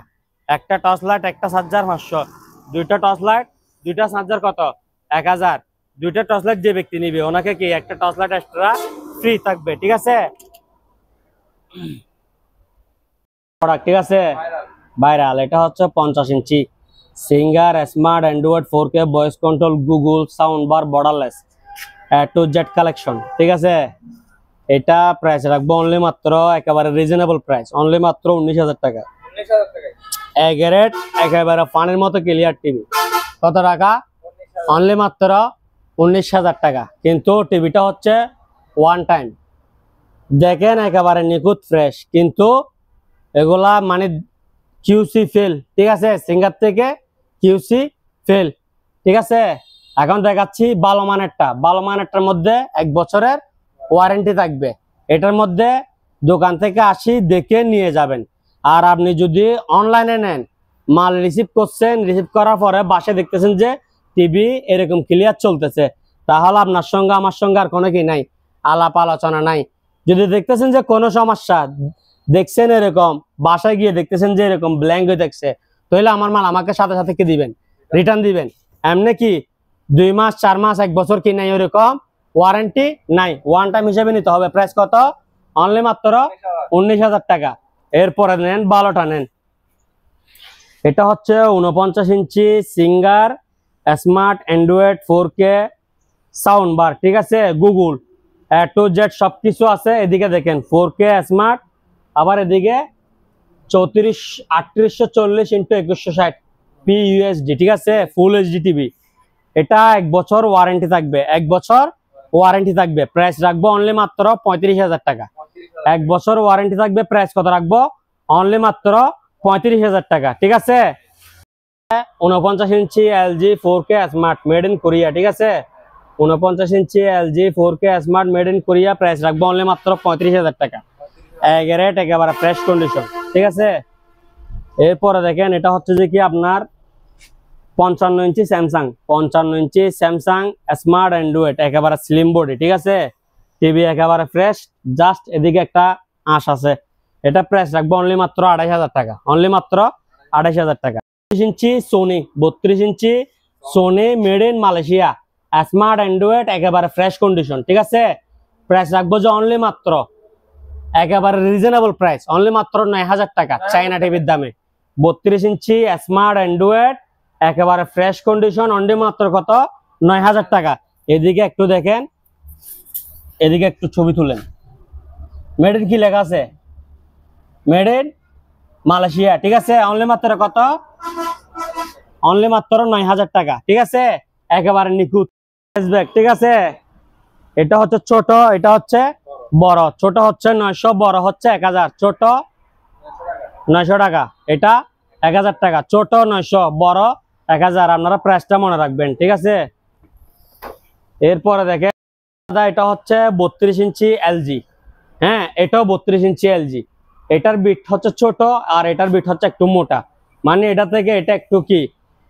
একটা টর্চ লাইট, একটা চার্জার 500, দুইটা টর্চ লাইট, দুইটা চার্জার কত? 1000। দুইটা টর্চ লাইট যে ব্যক্তি নিবে ওনাকে কি একটা টর্চ লাইট এক্সট্রা ফ্রি থাকবে, ঠিক আছে? প্রোডাক্ট, ঠিক আছে? ভাইরাল, এটা হচ্ছে 50 ইঞ্চি Singer smart Android 4K voice control Google sound bar borderless to Z collection, ঠিক আছে? এটা প্রাইস রাখবো অনলি মাত্র একেবারে রিজনেবল প্রাইস, অনলি মাত্র 19,000 টাকা। 19,000 টাকায় একেবারে পানির মতো ক্লিয়ার টিভি। কত টাকা? অনলি মাত্র 19,000 টাকা। কিন্তু টিভিটা হচ্ছে ওয়ান টাইম, দেখেন একেবারে নিখুঁত ফ্রেশ, কিন্তু এগুলা মানে কিউসি ফেল, ঠিক আছে? সিঙ্গার থেকে কিউসি ফেল, ঠিক আছে? এখন দেখাচ্ছি ভালো মানেরটার মধ্যে 1 বছরের ওয়ারেন্টি থাকবে। এটার মধ্যে দোকান থেকে আসি দেখে নিয়ে যাবেন। আর আপনি যদি অনলাইনে নেন, মাল রিসিভ করছেন, রিসিভ করার পরে বাসায় দেখতেছেন যে টিভি এরকম ক্লিয়ার চলতেছে, তাহলে আপনার সঙ্গে আমার সঙ্গে আর কোনো কি নাই, আলাপ আলোচনা নাই। যদি দেখতেছেন যে কোনো সমস্যা দেখছেন এরকম, বাসায় গিয়ে দেখতেছেন যে এরকম ব্ল্যাঙ্ক হয়ে দেখছে, তাহলে আমার মাল আমাকে সাথে সাথে কি দিবেন? রিটার্ন দিবেন। এমনি কি 2 মাস 4 মাস 1 বছর কি নাই ওরকম ওয়ারেন্টি নাই, ওয়ান টাইম হিসেবে নিতে হবে। প্রাইস কত? অনলি মাত্র 19,000 টাকা। এরপরে নেন ভালোটা নেন, এটা হচ্ছে 49 ইঞ্চি Singer smart Android 4K sound bar, ঠিক আছে? গুগল টু জেড সবকিছু আছে। এদিকে দেখেন 4K স্মার্ট, আবার এদিকে 3840 × 2160 PUSD, ঠিক আছে? Full HD TV. এটা 1 বছর ওয়ারেন্টি থাকবে, 1 বছর ওয়ারেন্টি থাকবে। প্রাইস রাখবো অনলি মাত্র 35,000 টাকা। 1 বছর ওয়ারেন্টি থাকবে। প্রাইস কত রাখবো? অনলি মাত্র 35,000 টাকা, ঠিক আছে? 49 ইঞ্চি LG 4K smart made in Korea, ঠিক আছে? 49 ইঞ্চি LG 4K smart made in Korea. Price রাখবো অনলি মাত্র 35,000 টাকা। একেবারে ফ্রেশ কন্ডিশন, ঠিক আছে? এরপরে দেখেন এটা হচ্ছে যে কি আপনার 55 ইঞ্চি স্যামসাং স্মার্ট অ্যান্ড্রয়েড, একেবারে স্লিম বডি, ঠিক আছে? টিভি একেবারে ফ্রেশ, জাস্ট এদিকে একটা আঁশ আছে। এটা প্রাইস রাখবো অনলি মাত্র 28,000 টাকা, অনলি মাত্র 28,000 টাকা। 32 ইঞ্চি Sony made in Malaysia smart Android, একেবারে ফ্রেশ কন্ডিশন, ঠিক আছে? প্রাইস রাখবো যে অনলি মাত্র একেবারে রিজনেবল প্রাইস, অনলি মাত্র 9,000 টাকা চাইনা টিভির দামে। 32 ইঞ্চি স্মার্ট অ্যান্ড্রয়েড, একেবারে ফ্রেশ কন্ডিশন, অনলি মাত্র কত? 9,000 টাকা। এদিকে একটু দেখেন, এদিকে একটু ছবি তুলেন। মেড ইন কি লেখা আছে? মেড ইন মালয়েশিয়া, ঠিক আছে? অনলি মাত্র কত? অনলি মাত্র 9,000 টাকা, ঠিক আছে? একেবারে নিখুঁত, ঠিক আছে? এটা হচ্ছে ছোট, এটা হচ্ছে বড়। ছোট হচ্ছে 900, বড় হচ্ছে 1000। ছোট 900 টাকা, এটা 1000 টাকা। ছোট 900, বড় 1000। আপনারা প্রাইসটা মনে রাখবেন, ঠিক আছে? এরপরে দেখেন এটা হচ্ছে 32 ইঞ্চি LG, হ্যাঁ, এটাও 32 ইঞ্চি LG। এটার বিট হচ্ছে ছোট আর এটার বিট হচ্ছে একটু মোটা, মানে এটা থেকে এটা একটু কি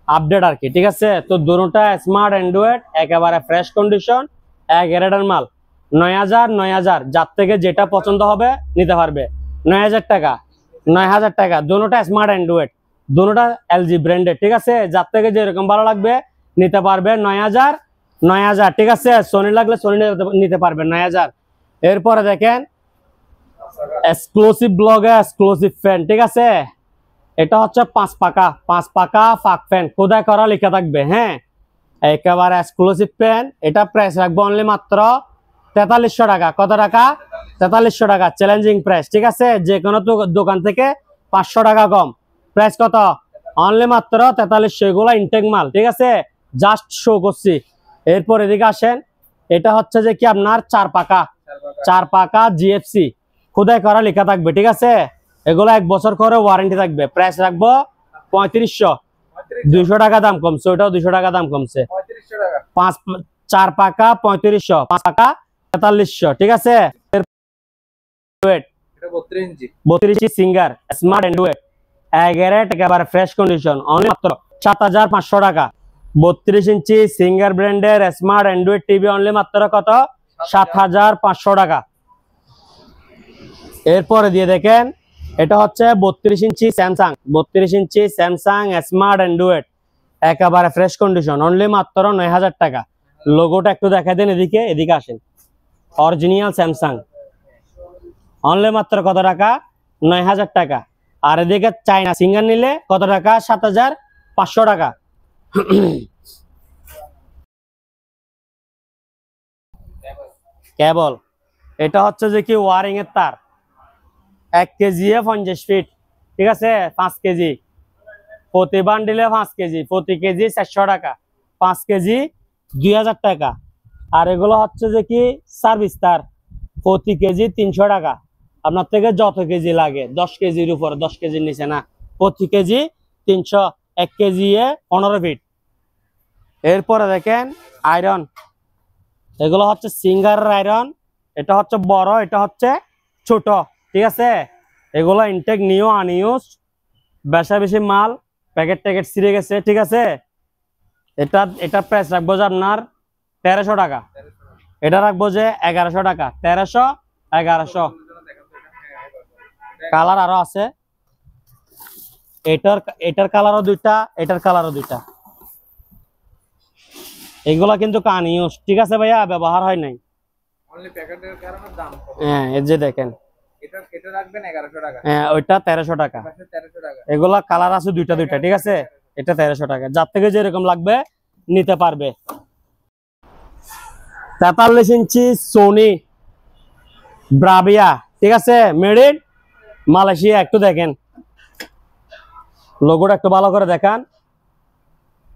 আপডেট আর কি, ঠিক আছে? তো দুটোটা স্মার্ট অ্যান্ড্রয়েড, একেবারে ফ্রেশ কন্ডিশন, এক গ্রেডের মাল। 9,000 যার থেকে যেটা পছন্দ হবে নিতে পারবে। 9,000 টাকা, 9,000 টাকা। দুটোটা স্মার্ট অ্যান্ড্রয়েড, দুটোটা LG ব্র্যান্ডেড, ঠিক আছে? যার থেকে যেরকম ভালো লাগবে নিতে পারবে। 9,000, ঠিক আছে? সোনি লাগলে সোনি নিতে পারবে 9,000। এরপরে দেখেন এক্সক্লুসিভ ব্লগে এক্সক্লুসিভ ফ্যান, ঠিক আছে? এটা হচ্ছে 5 পাকা ফাক ফ্যান, খোদাই করা লেখা থাকবে, হ্যাঁ, একেবারে এক্সক্লুসিভ ফ্যান। এটা প্রাইস রাখবো অনলি মাত্র 4300 টাকা। কত টাকা? 4300 টাকা, চ্যালেঞ্জিং প্রাইস, ঠিক আছে? যে কোনো দোকান থেকে 500 টাকা কম। প্রাইস কত? অনলি মাত্র 4300। এগুলো ইনটেক মাল, ঠিক আছে? জাস্ট শো করছি। এরপর এদিকে আসেন, এটা হচ্ছে যে কি আপনার 4 পাকা GFC, খোদাই করা লেখা থাকবে, ঠিক আছে? এগুলো 1 বছর করে ওয়ারেন্টি থাকবে। প্রাইস রাখবো 3500, 200 টাকা দাম কমছে, ওটাও 200 টাকা দাম কমছে। 3500 টাকা। 4 পাকা 3500, 5 পাকা 4300, ঠিক আছে? এটা 32 ইঞ্চি সিঙ্গার স্মার্ট অ্যান্ড্রয়েড, এগারেট একেবারে ফ্রেশ কন্ডিশন, অনলি মাত্র 7,500 টাকা। 32 ইঞ্চি সিঙ্গার ব্র্যান্ডের স্মার্ট অ্যান্ড্রয়েড টিভি অনলি মাত্র কত? 7,500 টাকা। এরপরে দিয়ে দেখেন, এটা হচ্ছে 32 ইঞ্চি স্যামসাং, 32 ইঞ্চি স্যামসাং স্মার্ট অ্যান্ড্রয়েড একেবারে ফ্রেশ কন্ডিশন, অনলি মাত্র 9,000 টাকা। লোগোটা একটু দেখা দেন, এদিকে এদিকে আসেন। অরিজিনাল স্যামসাং, অনলি মাত্র কত টাকা? 9,000 টাকা। আর এদিকে চাইনা সিঙ্গার নিলে কত টাকা? 7,500 টাকা। কেবল এটা হচ্ছে যে কি ওয়ারিং এর তার, 1 কেজি 50 ফিট, ঠিক আছে? 5 কেজি প্রতি বান্ডিলে, 5 কেজি প্রতি কেজি 400 টাকা, 5 কেজি 2,000 টাকা। আর এগুলো হচ্ছে যে কি সার্ভিস তার, প্রতি কেজি 300 টাকা। আপনার থেকে যত কেজি লাগে, 10 কেজির উপর, 10 কেজির নিচে না, প্রতি কেজি 300, 1 কেজি 15 ফিট। এরপরে দেখেন আয়রন, এগুলো হচ্ছে সিঙ্গার আয়রন, এটা হচ্ছে বড়, এটা হচ্ছে ছোট, ঠিক আছে? এগুলো ইনটেক নিউ আনইউজ, বেশা বেশি মাল, প্যাকেট ট্যাকেট ছিঁড়ে গেছে, ঠিক আছে? এটা প্রাইস রাখবো যে আপনার 1300 টাকা, এটা রাখবো যে 1100 টাকা, 1300 1100। কালার আরো আছে, এটার কালারও দুইটা, এটার কালারও দুইটা। এগুলা কিন্তু আনইউজ, ঠিক আছে ভাইয়া, ব্যবহার হয় নাই। অনলি প্যাকেটের কারণে দাম কম। হ্যাঁ, এই যে দেখেন, এটা রাখবেন 1100 টাকা, হ্যাঁ ওইটা 1300 টাকা। 1300 টাকা। এগুলা কালার আছে দুইটা দুইটা, ঠিক আছে? এটা 1300 টাকা, যার থেকে যেরকম লাগবে নিতে পারবে। 43 ইঞ্চি সোনি ব্রাভিয়া, ঠিক আছে? Made in Malaysia. একটু দেখেন লোগোটা একটু ভালো করে দেখান,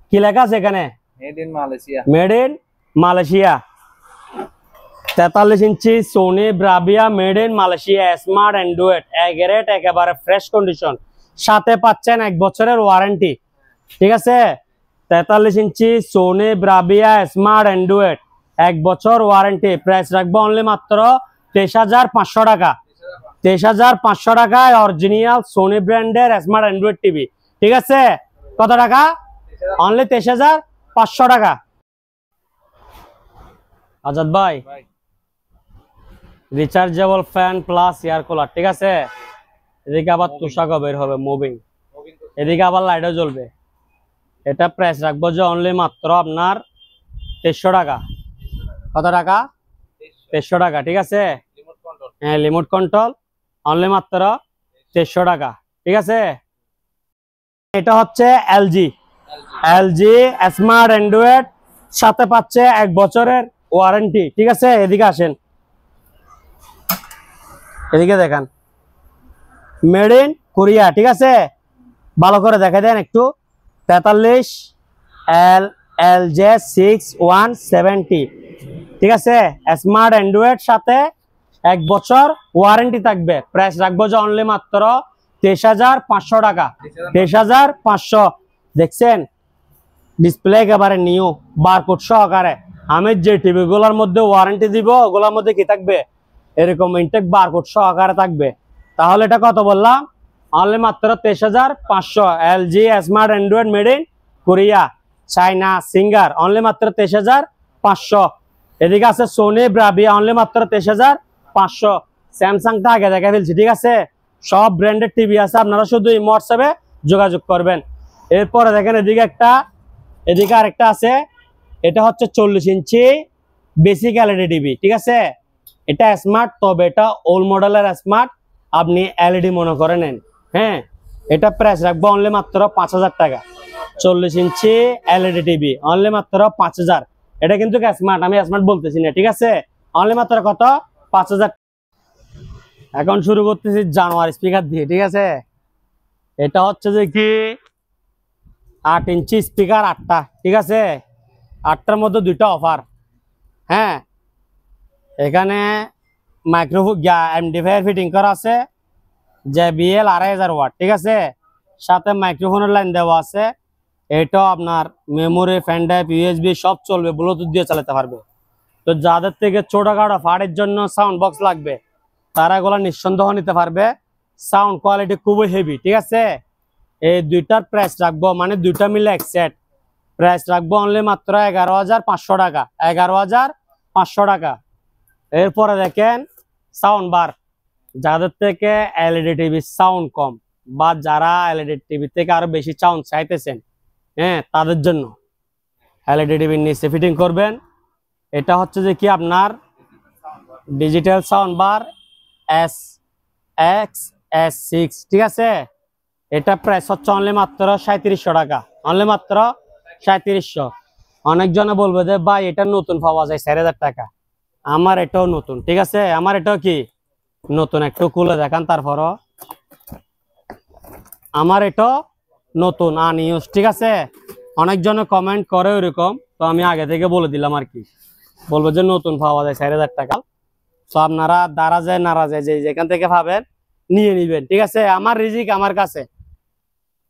কি লেখা আছে এখানে? Made in Malaysia. Made in Malaysia. 43 ইঞ্চি Sony Bravia, made in Malaysia, smart Android এগারেট একেবারে ফ্রেশ কন্ডিশন, সাথে পাচ্ছেন 1 বছরের ওয়ারেন্টি, ঠিক আছে? 43 ইঞ্চি সোনি ব্রাভিয়া স্মার্ট অ্যান্ড্রয়েড 1 বছর ওয়ারেন্টি। প্রাইস রাখবো অনলি মাত্র 23,500 টাকা। 23,500 টাকায় অরিজিনাল সোনি ব্র্যান্ডের স্মার্ট অ্যান্ড্রয়েড টিভি, ঠিক আছে? কত টাকা? অনলি 23,500 টাকা। আজাদ ভাই, rechargeable fan plus air cooler, ঠিক আছে? এদিকে আবার তুষারও বের হবে, মুভিং, এদিকে আবার লাইটও জ্বলবে। এটা প্রাইস রাখবো যে অনলি মাত্র আপনার 2300 টাকা। কত টাকা? 2300 টাকা, ঠিক আছে? Remote control. হ্যাঁ, রিমোট কন্ট্রোল, অনলি মাত্র 2300 টাকা, ঠিক আছে? এটা হচ্ছে এলজি স্মার্ট অ্যান্ড্রয়েড, সাথে পাচ্ছে 1 বছরের ওয়ারেন্টি, ঠিক আছে? এদিকে আসেন, এদিকে দেখান, মেড ইন কোরিয়া, ঠিক আছে? ভালো করে দেখা দেন একটু। 43 LLJ6170, ঠিক আছে? স্মার্ট অ্যান্ড্রয়েড, সাথে 1 বছর ওয়ারেন্টি থাকবে। প্রাইস রাখবো যে অনলি মাত্র 23,500 টাকা। 23,500। দেখছেন ডিসপ্লে একেবারে নিউ, বারকোড সহকারে। আমি যে টিভি গুলোর মধ্যে ওয়ারেন্টি দিব, ওগুলোর মধ্যে কি থাকবে? এরকম ইনটেক বারকোড সহকারে থাকবে। তাহলে এটা কত বললাম? অনলি মাত্র 23,500। LG smart Android, made in Korea, China singer, only মাত্র 23,500। এদিকে আছে সোনি ব্রাভিয়া, অনলি মাত্র 23,500। স্যামসাংটা আগে দেখা ফেলছি, ঠিক আছে? সব ব্র্যান্ডের টিভি আছে, আপনারা শুধু এই হোয়াটসঅ্যাপে যোগাযোগ করবেন। এরপরে দেখেন এদিকে আরেকটা আছে, এটা হচ্ছে 40 ইঞ্চি বেসিক এলইডি টিভি, ঠিক আছে? এটা স্মার্ট, তবে এটা ওল্ড মডেলের স্মার্ট, আপনি এলইডি মনে করে নেন। হ্যাঁ, এটা প্রাইস রাখবো অনলি মাত্র 5,000 টাকা। 40 ইঞ্চি এলইডি টিভি, অনলি মাত্র 5,000। এটা কিন্তু স্মার্ট, আমি স্মার্ট বলতেছি না, ঠিক আছে? অনলি মাত্র কত? 5,000। এখন শুরু করতেছি জানোয়ার স্পিকার দিয়ে, ঠিক আছে? এটা হচ্ছে যে কি 8 ইঞ্চি স্পিকার, 8টা, ঠিক আছে? 8টার মধ্যে 2টা অফার। হ্যাঁ, এখানে মাইক্রোফোন এমডিফায়ার ফিটিং করা আছে, JBL 2,500 ওয়াট, ঠিক আছে? সাথে মাইক্রোফোনের লাইন দেওয়া আছে। এটাও আপনার মেমোরি, ফ্যান ড্রাইভ, ইউএসবি সব চলবে, ব্লুটুথ দিয়ে চালাতে পারবে। তো যাদের থেকে ছোটখাটো ফাটের জন্য সাউন্ড বক্স লাগবে, তারা এগুলো নিঃসন্দেহ নিতে পারবে। সাউন্ড কোয়ালিটি খুবই হেভি, ঠিক আছে? এই দুইটার প্রাইস রাখবো, মানে দুইটা মিলে এক সেট প্রাইস রাখবো অনলি মাত্র 11,500 টাকা, 11,500 টাকা। এরপরে দেখেন সাউন্ড বার, যাদের থেকে এলইডি টিভি সাউন্ড কম বা যারা এলইডি টিভি থেকে আরো বেশি সাউন্ড চাইতেছেন, হ্যাঁ তাদের জন্য এলইডি টিভির নিচে ফিটিং করবেন। এটা হচ্ছে যে কি আপনার ডিজিটাল সাউন্ড বার SXS6, ঠিক আছে। এটা প্রাইস হচ্ছে অনলি মাত্র 3700 টাকা, অনলি মাত্র 3700। অনেকজনে বলবে যে ভাই এটা নতুন পাওয়া যায় 4000 টাকা, আমার এটাও নতুন, ঠিক আছে, আমার এটাও কি নতুন। একটু খুলে দেখান, তারপরও আমার এটা নতুন আনইউজ, ঠিক আছে। অনেকজনে কমেন্ট করে ওইরকম, তো আমি আগে থেকে বলে দিলাম আর কি, বলবো যে নতুন পাওয়া যায় 4000 টাকা। তো আপনারা দারাজে নারাজে যে যেখান থেকে পাবেন নিয়ে নিবেন, ঠিক আছে। আমার রিজিক আমার কাছে,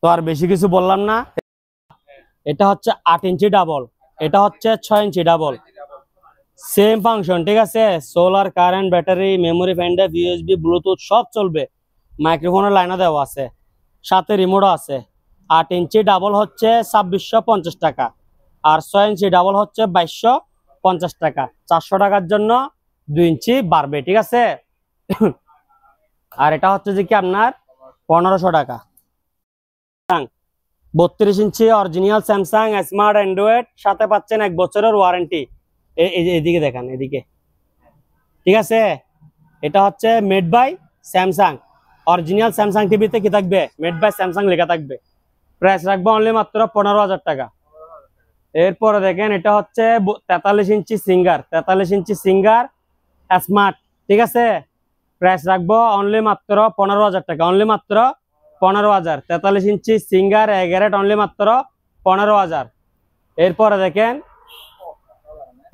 তো আর বেশি কিছু বললাম না। এটা হচ্ছে 8 ইঞ্চি ডাবল, এটা হচ্ছে 6 ইঞ্চি ডাবল, সেম ফাংশন, ঠিক আছে। Solar, current, battery, memory, pen drive, USB, Bluetooth সব চলবে। মাইক্রোফোনের লাইনও দেওয়া আছে, সাথে রিমোটও আছে। 8 ইঞ্চি ডাবল হচ্ছে 2650 টাকা, আর 6 ইঞ্চি ডাবল হচ্ছে 2250 টাকা। 400 টাকার জন্য 2 ইঞ্চি বাড়বে, ঠিক আছে। আর এটা হচ্ছে যে কি আপনার 1500 টাকা। 32 ইঞ্চি অরিজিনাল স্যামসাং স্মার্ট অ্যান্ড্রয়েড, সাথে পাচ্ছেন 1 বছরের ওয়ারেন্টি। এদিকে দেখেন, এদিকে, ঠিক আছে। এটা হচ্ছে made by Samsung, original Samsung টিভিতে কি থাকবে, মেড বাই স্যামসাং লেখা থাকবে। প্রাইস রাখবো অনলি মাত্র 15,000 টাকা। এরপরে দেখেন এটা হচ্ছে 43 ইঞ্চি সিঙ্গার, 43 ইঞ্চি সিঙ্গার স্মার্ট, ঠিক আছে। প্রাইস রাখবো অনলি মাত্র 15,000 টাকা, অনলি মাত্র 15,000। 43 ইঞ্চি সিঙ্গার এগারেট অনলি মাত্র 15,000। এরপরে দেখেন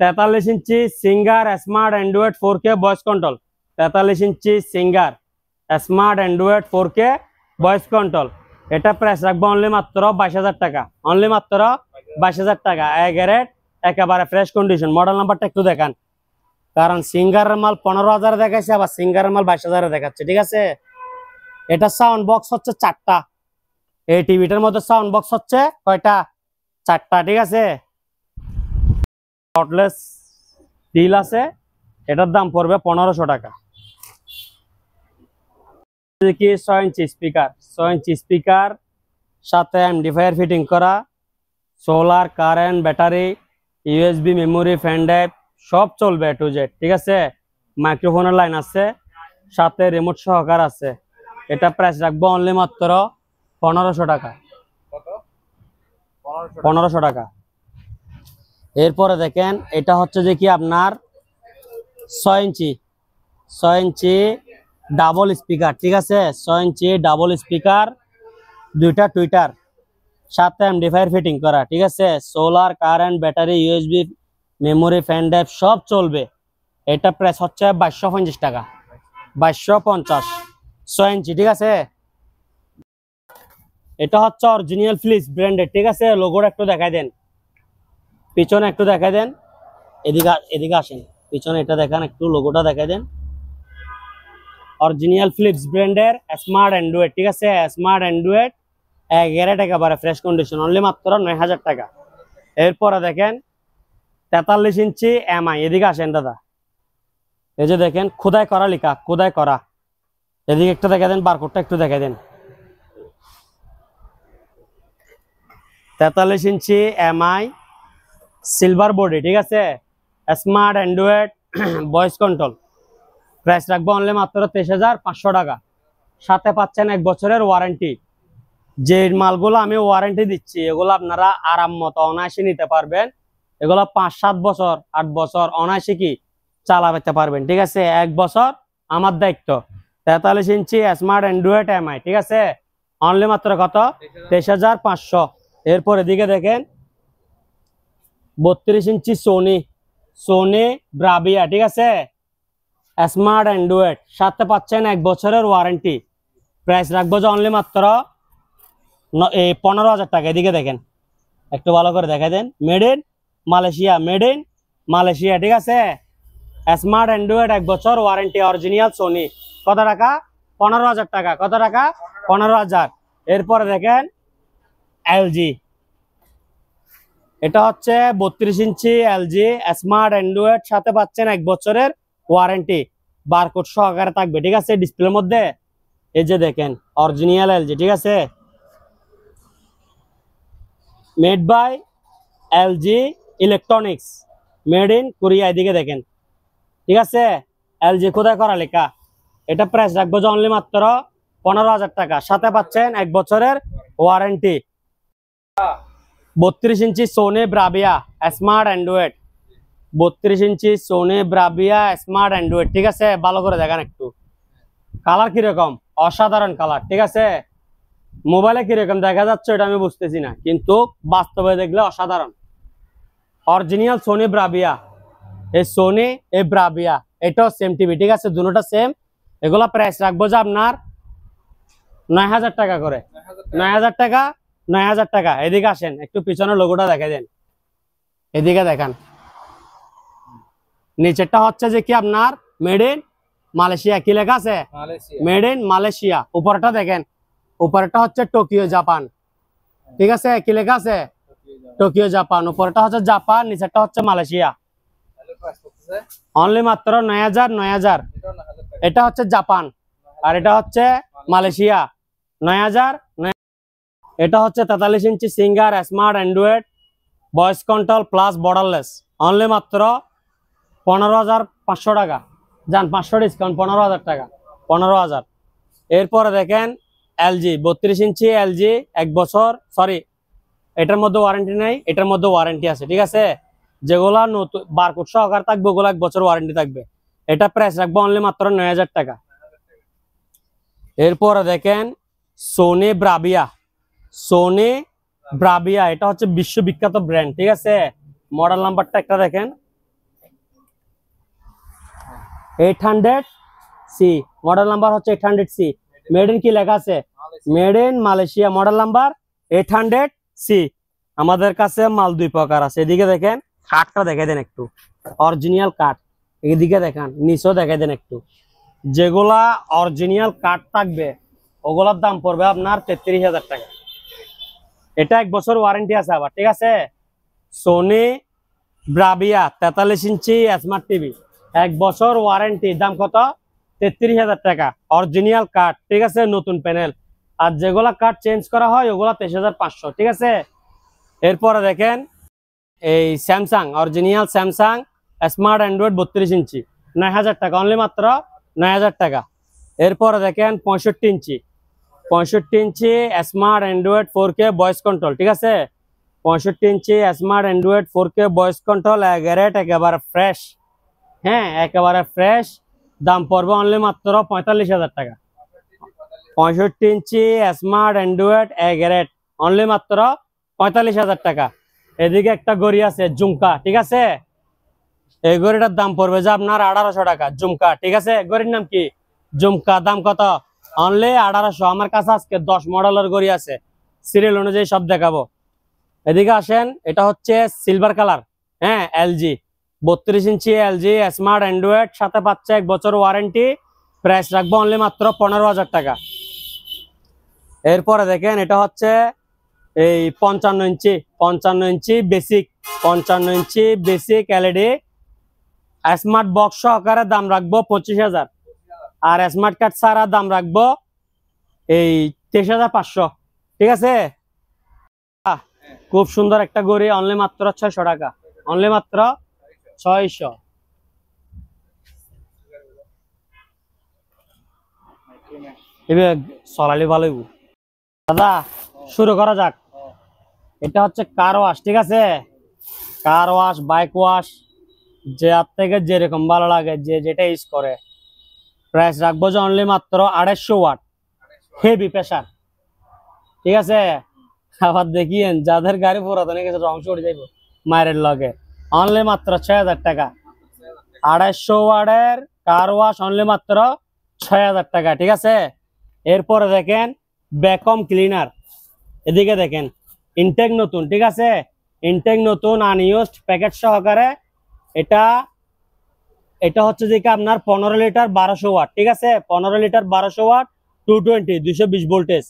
43 ইঞ্চি Singer smart Android 4K voice control, 43 ইঞ্চি Singer smart Android 4K voice control. এটা প্রাইস রাখবো অনলি মাত্র 22,000 টাকা, অনলি মাত্র 22,000 টাকা। এগারেট একেবারে ফ্রেশ কন্ডিশন। মডেল নাম্বারটা একটু দেখান, কারণ সিঙ্গারের মাল 15,000 দেখাচ্ছে, আবার সিঙ্গারের মাল 22,000 দেখাচ্ছে, ঠিক আছে। এটা সাউন্ড বক্স হচ্ছে 4টা, এই টিভিটার মধ্যে সাউন্ড বক্স হচ্ছে কয়টা, 4টা, ঠিক আছে। আউটলেস ডিল আছে, এটার দাম পড়বে 1500 টাকা। কি 6 ইঞ্চি স্পিকার, 6 ইঞ্চি স্পিকার সাথে এমডিফায়ার ফিটিং করা, solar, current, battery, USB, memory, fan drive সব চলবে A to Z, ঠিক আছে। মাইক্রোফোনের লাইন আছে, সাথে রিমোট সহকার আছে। এটা প্রাইস রাখবো অনলি মাত্র 1500 টাকা, 1500 টাকা। এরপরে দেখেন এটা হচ্ছে যে কি আপনার 6 ইঞ্চি, 6 ইঞ্চি ডাবল স্পিকার, ঠিক আছে। 6 ইঞ্চি ডাবল স্পিকার, দুইটা টুইটার, সাথে এমডিফায়ার ফিটিং করা, ঠিক আছে। Solar, current, battery, USB, memory, fan drive সব চলবে। এটা প্রাইস হচ্ছে 2250 টাকা, 2250, 6 ইঞ্চি, ঠিক আছে। এটা হচ্ছে অরিজিনাল ফিলিপস ব্র্যান্ডের, ঠিক আছে। লোগোটা একটু দেখাই দেন, পিছনে একটু দেখাই দেন, এদিকে আসেন, পিছনে এটা দেখান, একটু লোগোটা দেখাই দেন। অরিজিনাল ফিলিপস ব্র্যান্ডের স্মার্ট অ্যান্ড্রয়েড, ঠিক আছে। স্মার্ট অ্যান্ড্রয়েড এগারেট একেবারে ফ্রেশ কন্ডিশন, অনলি মাত্র 9000 টাকা। এরপরে দেখেন 43 ইঞ্চি এমআই, এদিকে আসেন দাদা, এই যে দেখেন খোদাই করা লেখা, খোদাই করা। এদিকে একটু দেখা দেন, বারকোডটা একটু দেখা দেন। 43 ইঞ্চি এমআই সিলভার বডি, ঠিক আছে। Smart Android voice control. Price রাখবো অনলি মাত্র 23,500 টাকা, সাথে পাচ্ছেন 1 বছরের ওয়ারেন্টি। যে মালগুলো আমি ওয়ারেন্টি দিচ্ছি এগুলো আপনারা আরাম মতো অনায়াসে নিতে পারবেন। এগুলো 5-7 বছর 8 বছর অনায়াসে কি চালাতে পারবেন, ঠিক আছে। 1 বছর আমার দায়িত্ব। 43 ইঞ্চি স্মার্ট অ্যান্ড্রয়েড এমআই, ঠিক আছে। অনলি মাত্র কত, 23,500। এরপর এদিকে দেখেন 32 ইঞ্চি সোনি ব্রাভিয়া, ঠিক আছে। স্মার্ট অ্যান্ড্রয়েড, সাথে পাচ্ছেন 1 বছরের ওয়ারেন্টি। প্রাইস রাখবো যে অনলি মাত্র 15,000 টাকা। এদিকে দেখেন, একটু ভালো করে দেখা দেন, made in Malaysia, made in Malaysia, ঠিক আছে। স্মার্ট অ্যান্ড্রয়েড 1 বছর ওয়ারেন্টি, অরিজিনাল সোনি। কত টাকা, 15,000 টাকা। কত টাকা, 15,000। এরপরে দেখেন এলজি, এটা হচ্ছে 32 ইঞ্চি এলজি স্মার্ট অ্যান্ড্রয়েড, সাথে পাচ্ছেন 1 বছরের ওয়ারেন্টি, বারকোড সহকারে থাকবে, ঠিক আছে। ডিসপ্লের মধ্যে এই যে দেখেন অরিজিনাল এলজি, ঠিক আছে, made by LG electronics, made in Korea, এদিকে দেখেন, ঠিক আছে। এলজি কোথায় করা লেখা। এটা প্রাইস রাখবো যে অনলি মাত্র 15,000 টাকা, সাথে পাচ্ছেন 1 বছরের ওয়ারেন্টি। 32 ইঞ্চি সোনি ব্রাভিয়া স্মার্ট অ্যান্ড্রয়েড, 32 ইঞ্চি সোনি ব্রাভিয়া স্মার্ট অ্যান্ড্রয়েড, ঠিক আছে। ভালো করে দেখেন একটু, কালার কিরকম, অসাধারণ কালার, ঠিক আছে। মোবাইলে কিরকম দেখা যাচ্ছে এটা আমি বুঝতেছি না, কিন্তু বাস্তবে দেখলে অসাধারণ। অরিজিনাল সোনি ব্রাভিয়া, এই সোনি এই ব্রাভিয়া, এটাও সেম টিভি, ঠিক আছে, দুটোটা সেম। এগুলা প্রাইস রাখবো যে আপনার 9,000 টাকা করে, 9,000 টাকা, 9,000 টাকা। এদিকে আসেন একটু, পিছনের লোগোটা দেখে দেন, এদিকে দেখান। নিচেরটা হচ্ছে যে কি আপনার মেড ইন মালয়েশিয়া, কি লেখা আছে, মালয়েশিয়া। Made in Malaysia. উপরটা দেখেন, উপরটা হচ্ছে টোকিও জাপান, ঠিক আছে, কি লেখা আছে, টোকিও জাপান। উপরটা হচ্ছে জাপান, নিচেরটা হচ্ছে মালয়েশিয়া। তাহলে প্রাইস করতেছে অনলি মাত্র 9,000, 9,000। এটাও 9,000 টাকা। এটা হচ্ছে জাপান আর এটা হচ্ছে মালয়েশিয়া, 9,000। এটা হচ্ছে 43 ইঞ্চি Singer smart Android voice control plus borderless, only মাত্র 15,500 টাকা। যান 500 ডিসকাউন্ট, 15,000 টাকা, 15,000। এরপরে দেখেন এলজি 32 ইঞ্চি এলজি, 1 বছর, সরি এটার মধ্যে ওয়ারেন্টি নেই, এটার মধ্যে ওয়ারেন্টি আছে, ঠিক আছে। যেগুলা নতুন বারকোড সহকারে থাকবে ওগুলো 1 বছর ওয়ারেন্টি থাকবে। এটা প্রাইস রাখবো অনলি মাত্র 9,000 টাকা। এরপরে দেখেন সোনি ব্রাভিয়া, সোনি ব্রাভিয়া, এটা হচ্ছে বিশ্ববিখ্যাত ব্র্যান্ড, ঠিক আছে। মডেল নাম্বারটা একটা দেখেন, 800C, মডেল নাম্বার হচ্ছে 800C। মেড ইন কি লেখা আছে, made in Malaysia, model number 800C। আমাদের কাছে মাল 2 প্রকার আছে। এদিকে দেখেন কাঠটা দেখে দেন একটু, অরিজিনাল কাঠ, এদিকে দেখেন নিচেও দেখে দেন একটু। যেগুলা অরিজিনাল কাঠ থাকবে ওগুলার দাম পড়বে আপনার 33,000 টাকা। এটা 1 বছর ওয়ারেন্টি আছে আবার, ঠিক আছে। সোনি ব্রাভিয়া 43 ইঞ্চি স্মার্ট টিভি, 1 বছর ওয়ারেন্টি, দাম কত, 33,000 টাকা, অরিজিনাল কাঠ, ঠিক আছে, নতুন প্যানেল। আর যেগুলা কাঠ চেঞ্জ করা হয় ওগুলা 23,500, ঠিক আছে। এরপরে দেখেন এই Samsung, original Samsung smart Android 32 ইঞ্চি, 9,000 টাকা, অনলি মাত্র 9,000 টাকা। এরপরে দেখেন 65 ইঞ্চি, 65 ইঞ্চি smart Android 4K voice control, ঠিক আছে, 65 ইঞ্চি smart Android 4K voice control, একেবারে ফ্রেশ, হ্যাঁ একেবারে ফ্রেশ, দাম পড়বে অনলি মাত্র 45,000 টাকা। 65 ইঞ্চি স্মার্ট অ্যান্ড্রয়েড এগারেট, অনলি মাত্র 45,000 টাকা। এদিকে একটা গড়ি আছে ঝুমকা, ঠিক আছে, এই গড়িটার দাম পড়বে যে আপনার 1,800 টাকা, ঝুমকা, ঠিক আছে। গড়ির নাম কি, ঝুমকা, দাম কত, অনলি 1,800। আমার কাছে আজকে 10 মডেলের গড়ি আছে, সিরিয়াল অনুযায়ী সব দেখাবো। এদিকে আসেন, এটা হচ্ছে সিলভার কালার, হ্যাঁ এলজি 32 ইঞ্চি এলজি স্মার্ট অ্যান্ড্রয়েড, সাথে পাচ্ছে 1 বছর ওয়ারেন্টি, প্রাইস রাখবো অনলি মাত্র 15,000 টাকা। এরপরে দেখেন এটা হচ্ছে এই 55 ইঞ্চি বেসিক, 55 ইঞ্চি বেসিক এলইডি স্মার্ট বক্স সহকারে, দাম রাখবো 25,000। আর স্মার্ট কার্ড ছাড়া দাম রাখবো এই 23,500, ঠিক আছে। খুব সুন্দর একটা গড়ি, অনলি মাত্র 600 টাকা, অনলি মাত্র 600। এবার চলালি ভালো দাদা, শুরু করা যাক। এটা হচ্ছে কার ওয়াশ, ঠিক আছে, কার ওয়াশ, বাইক ওয়াশ, যে হাত থেকে যেরকম ভালো লাগে, যে যেটা ইউজ করে। প্রাইস রাখবো যে অনলি মাত্র 250 ওয়াট, হেভি প্রেসার, ঠিক আছে। আবার দেখিয়েন যাদের গাড়ি পুরাতন হয়ে গেছে অংশ উঠে যাইব মায়ের লগে, অনলি মাত্র 6,000 টাকা। 250 ওয়াটের কার ওয়াশ, অনলি মাত্র 6,000 টাকা, ঠিক আছে। এরপরে দেখেন ভ্যাকুয়াম ক্লিনার, এদিকে দেখেন ইনটেক নতুন, ঠিক আছে, ইনটেক নতুন আনইউজড প্যাকেট সহকারে। এটা হচ্ছে যে আপনার 15 লিটার 1200 ওয়াট, ঠিক আছে, 15 লিটার 1200 ওয়াট 220 220 ভোল্টেজ।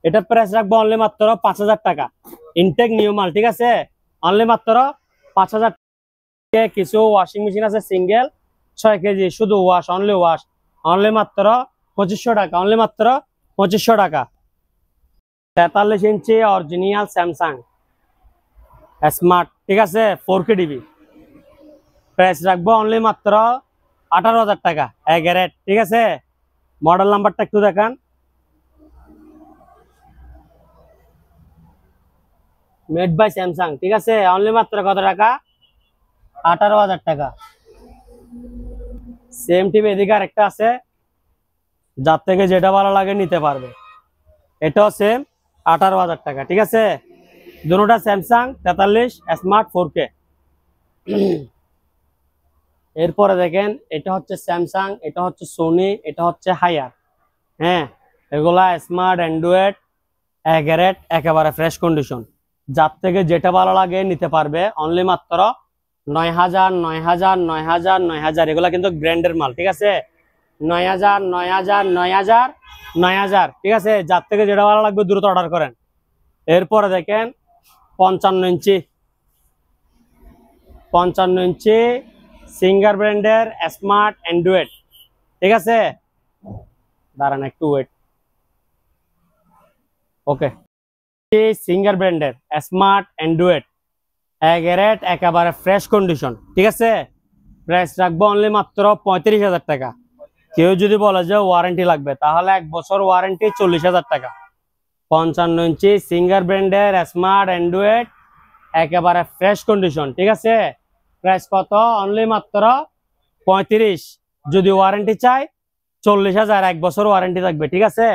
এটা প্রাইস রাখবো অনলি মাত্র 5000 টাকা। ইনটেক নিউ মাল, ঠিক আছে? অনলি মাত্র 5000 টাকা। কিছু ওয়াশিং মেশিন আছে সিঙ্গেল 6 কেজি, শুধু ওয়াশ, অনলি ওয়াশ, অনলি মাত্র 2500 টাকা। অনলি মাত্র 2500 টাকা। 43 ইঞ্চি অরিজিনাল স্যামসাং স্মার্ট, ঠিক আছে? 4K টিভি, প্রাইস রাখবো অনলি মাত্র 18000 টাকা। এগারেট, ঠিক আছে? মডেল নাম্বারটা একটু দেখান। মেড বাই স্যামসাং, ঠিক আছে? অনলি মাত্র কত টাকা? 18000 টাকা। সেম টিভি এদিকে আরেকটা আছে, যার থেকে যেটা ভালো লাগে নিতে পারবে। এটাও সেম 18000 টাকা, ঠিক আছে? দুটোটা স্যামসাং 43 স্মার্ট 4K। এরপরে দেখেন, এটা হচ্ছে স্যামসাং, এটা হচ্ছে সোনি, এটা হচ্ছে হায়ার। হ্যাঁ, এগুলা স্মার্ট অ্যান্ড্রয়েড এগারেট, একেবারে ফ্রেশ কন্ডিশন। যার থেকে যেটা ভালো লাগে নিতে পারবে। অনলি মাত্র 9000, 9000, 9000, 9000। এগুলা কিন্তু ব্র্যান্ডের মাল, ঠিক আছে? 9000, 9000, 9000, 9000, ঠিক আছে? যার থেকে যেটা ভালো লাগবে দ্রুত অর্ডার করেন। এরপরে দেখেন 55 ইঞ্চি, 55 ইঞ্চি সিঙ্গার ব্র্যান্ডের স্মার্ট অ্যান্ড্রয়েড, ঠিক আছে? দাঁড়ান একটু ওয়েট। ওকে, সিঙ্গার ব্র্যান্ডের স্মার্ট অ্যান্ড্রয়েড এগারেট, একেবারে ফ্রেশ কন্ডিশন, ঠিক আছে? প্রাইস রাখবো অনলি মাত্র 35000 টাকা। কেউ যদি বলে যে ওয়ারেন্টি লাগবে, তাহলে 1 বছর ওয়ারেন্টি 40000 টাকা। 55 ইঞ্চি সিঙ্গার ব্র্যান্ডের স্মার্ট অ্যান্ড্রয়েড একেবারে ফ্রেশ কন্ডিশন, ঠিক আছে? প্রাইস কত? অনলি মাত্র 35। যদি ওয়ারেন্টি চাই 40000, 1 বছর ওয়ারেন্টি থাকবে, ঠিক আছে?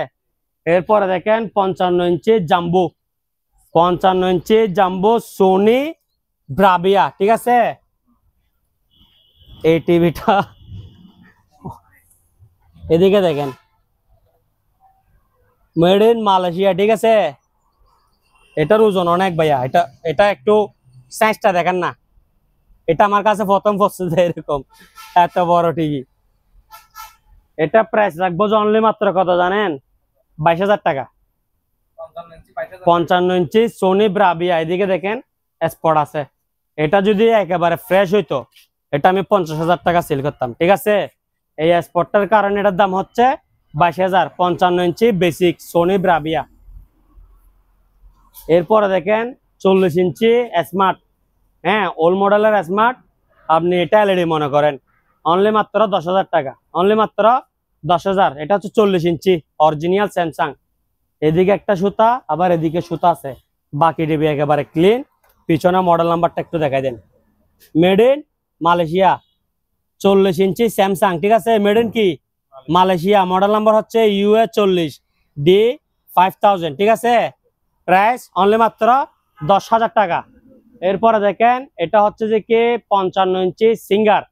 এরপরে দেখেন 55 ইঞ্চি জাম্বো, 55 ইঞ্চি জাম্বো সোনি ব্রাভিয়া, ঠিক আছে? এই টিভিটা এদিকে দেখেন, মেড ইন মালয়েশিয়া, ঠিক আছে? এটার ওজন অনেক ভাইয়া। এটা একটু সাইজটা দেখেন না, এটা আমার কাছে প্রথম পছন্দ, এরকম এত বড় টিভি। এটা প্রাইস রাখবো অনলি মাত্র কত জানেন? 22000 টাকা। 55 ইঞ্চি সোনি ব্রাভিয়া, এদিকে দেখেন স্পট আছে। এটা যদি একেবারে ফ্রেশ হইতো, এটা আমি 50000 টাকা সেল করতাম, ঠিক আছে? এই স্পটটার কারণে এটার দাম হচ্ছে 22000। 55 ইঞ্চি বেসিক সোনি ব্রাভিয়া। এরপরে দেখেন 40 ইঞ্চি স্মার্ট, হ্যাঁ, ওল্ড মডেলের স্মার্ট। আপনি এটা এলইডি মনে করেন, অনলি মাত্র 10000 টাকা। অনলি মাত্র 10000। এটা হচ্ছে 40 ইঞ্চি অরিজিনাল স্যামসাং। এদিকে একটা সুতা, আবার এদিকে সুতা আছে। বাকি টিভি একেবারে ক্লিন। পিছনে মডেল নাম্বারটা একটু দেখাই দেন। মেড ইন মালয়েশিয়া 40 ইঞ্চি স্যামসাং, ঠিক আছে? মেড ইন কি? মালয়েশিয়া। মডেল নাম্বার হচ্ছে UA 40D5000, ঠিক আছে? প্রাইস অনলি মাত্র 10000 টাকা। এরপরে দেখেন, এটা হচ্ছে যে কি 55 ইঞ্চি সিঙ্গার,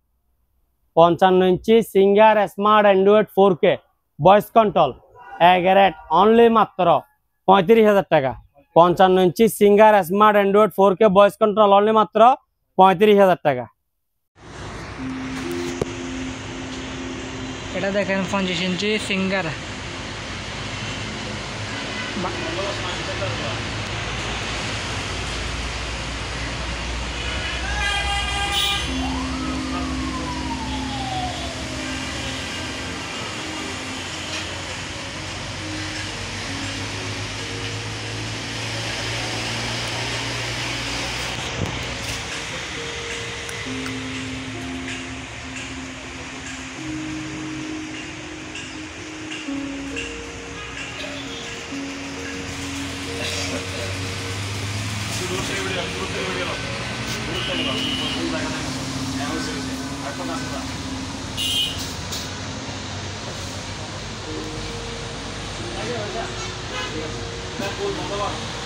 55 ইঞ্চি Singer smart Android 4K voice control এগারেট, অনলি মাত্র 35000 টাকা। 55 ইঞ্চি Singer smart Android 4K voice control, only মাত্র 35000 টাকা। এটা দেখেন 50 ইঞ্চি সিঙ্গার, ধন্যবাদ।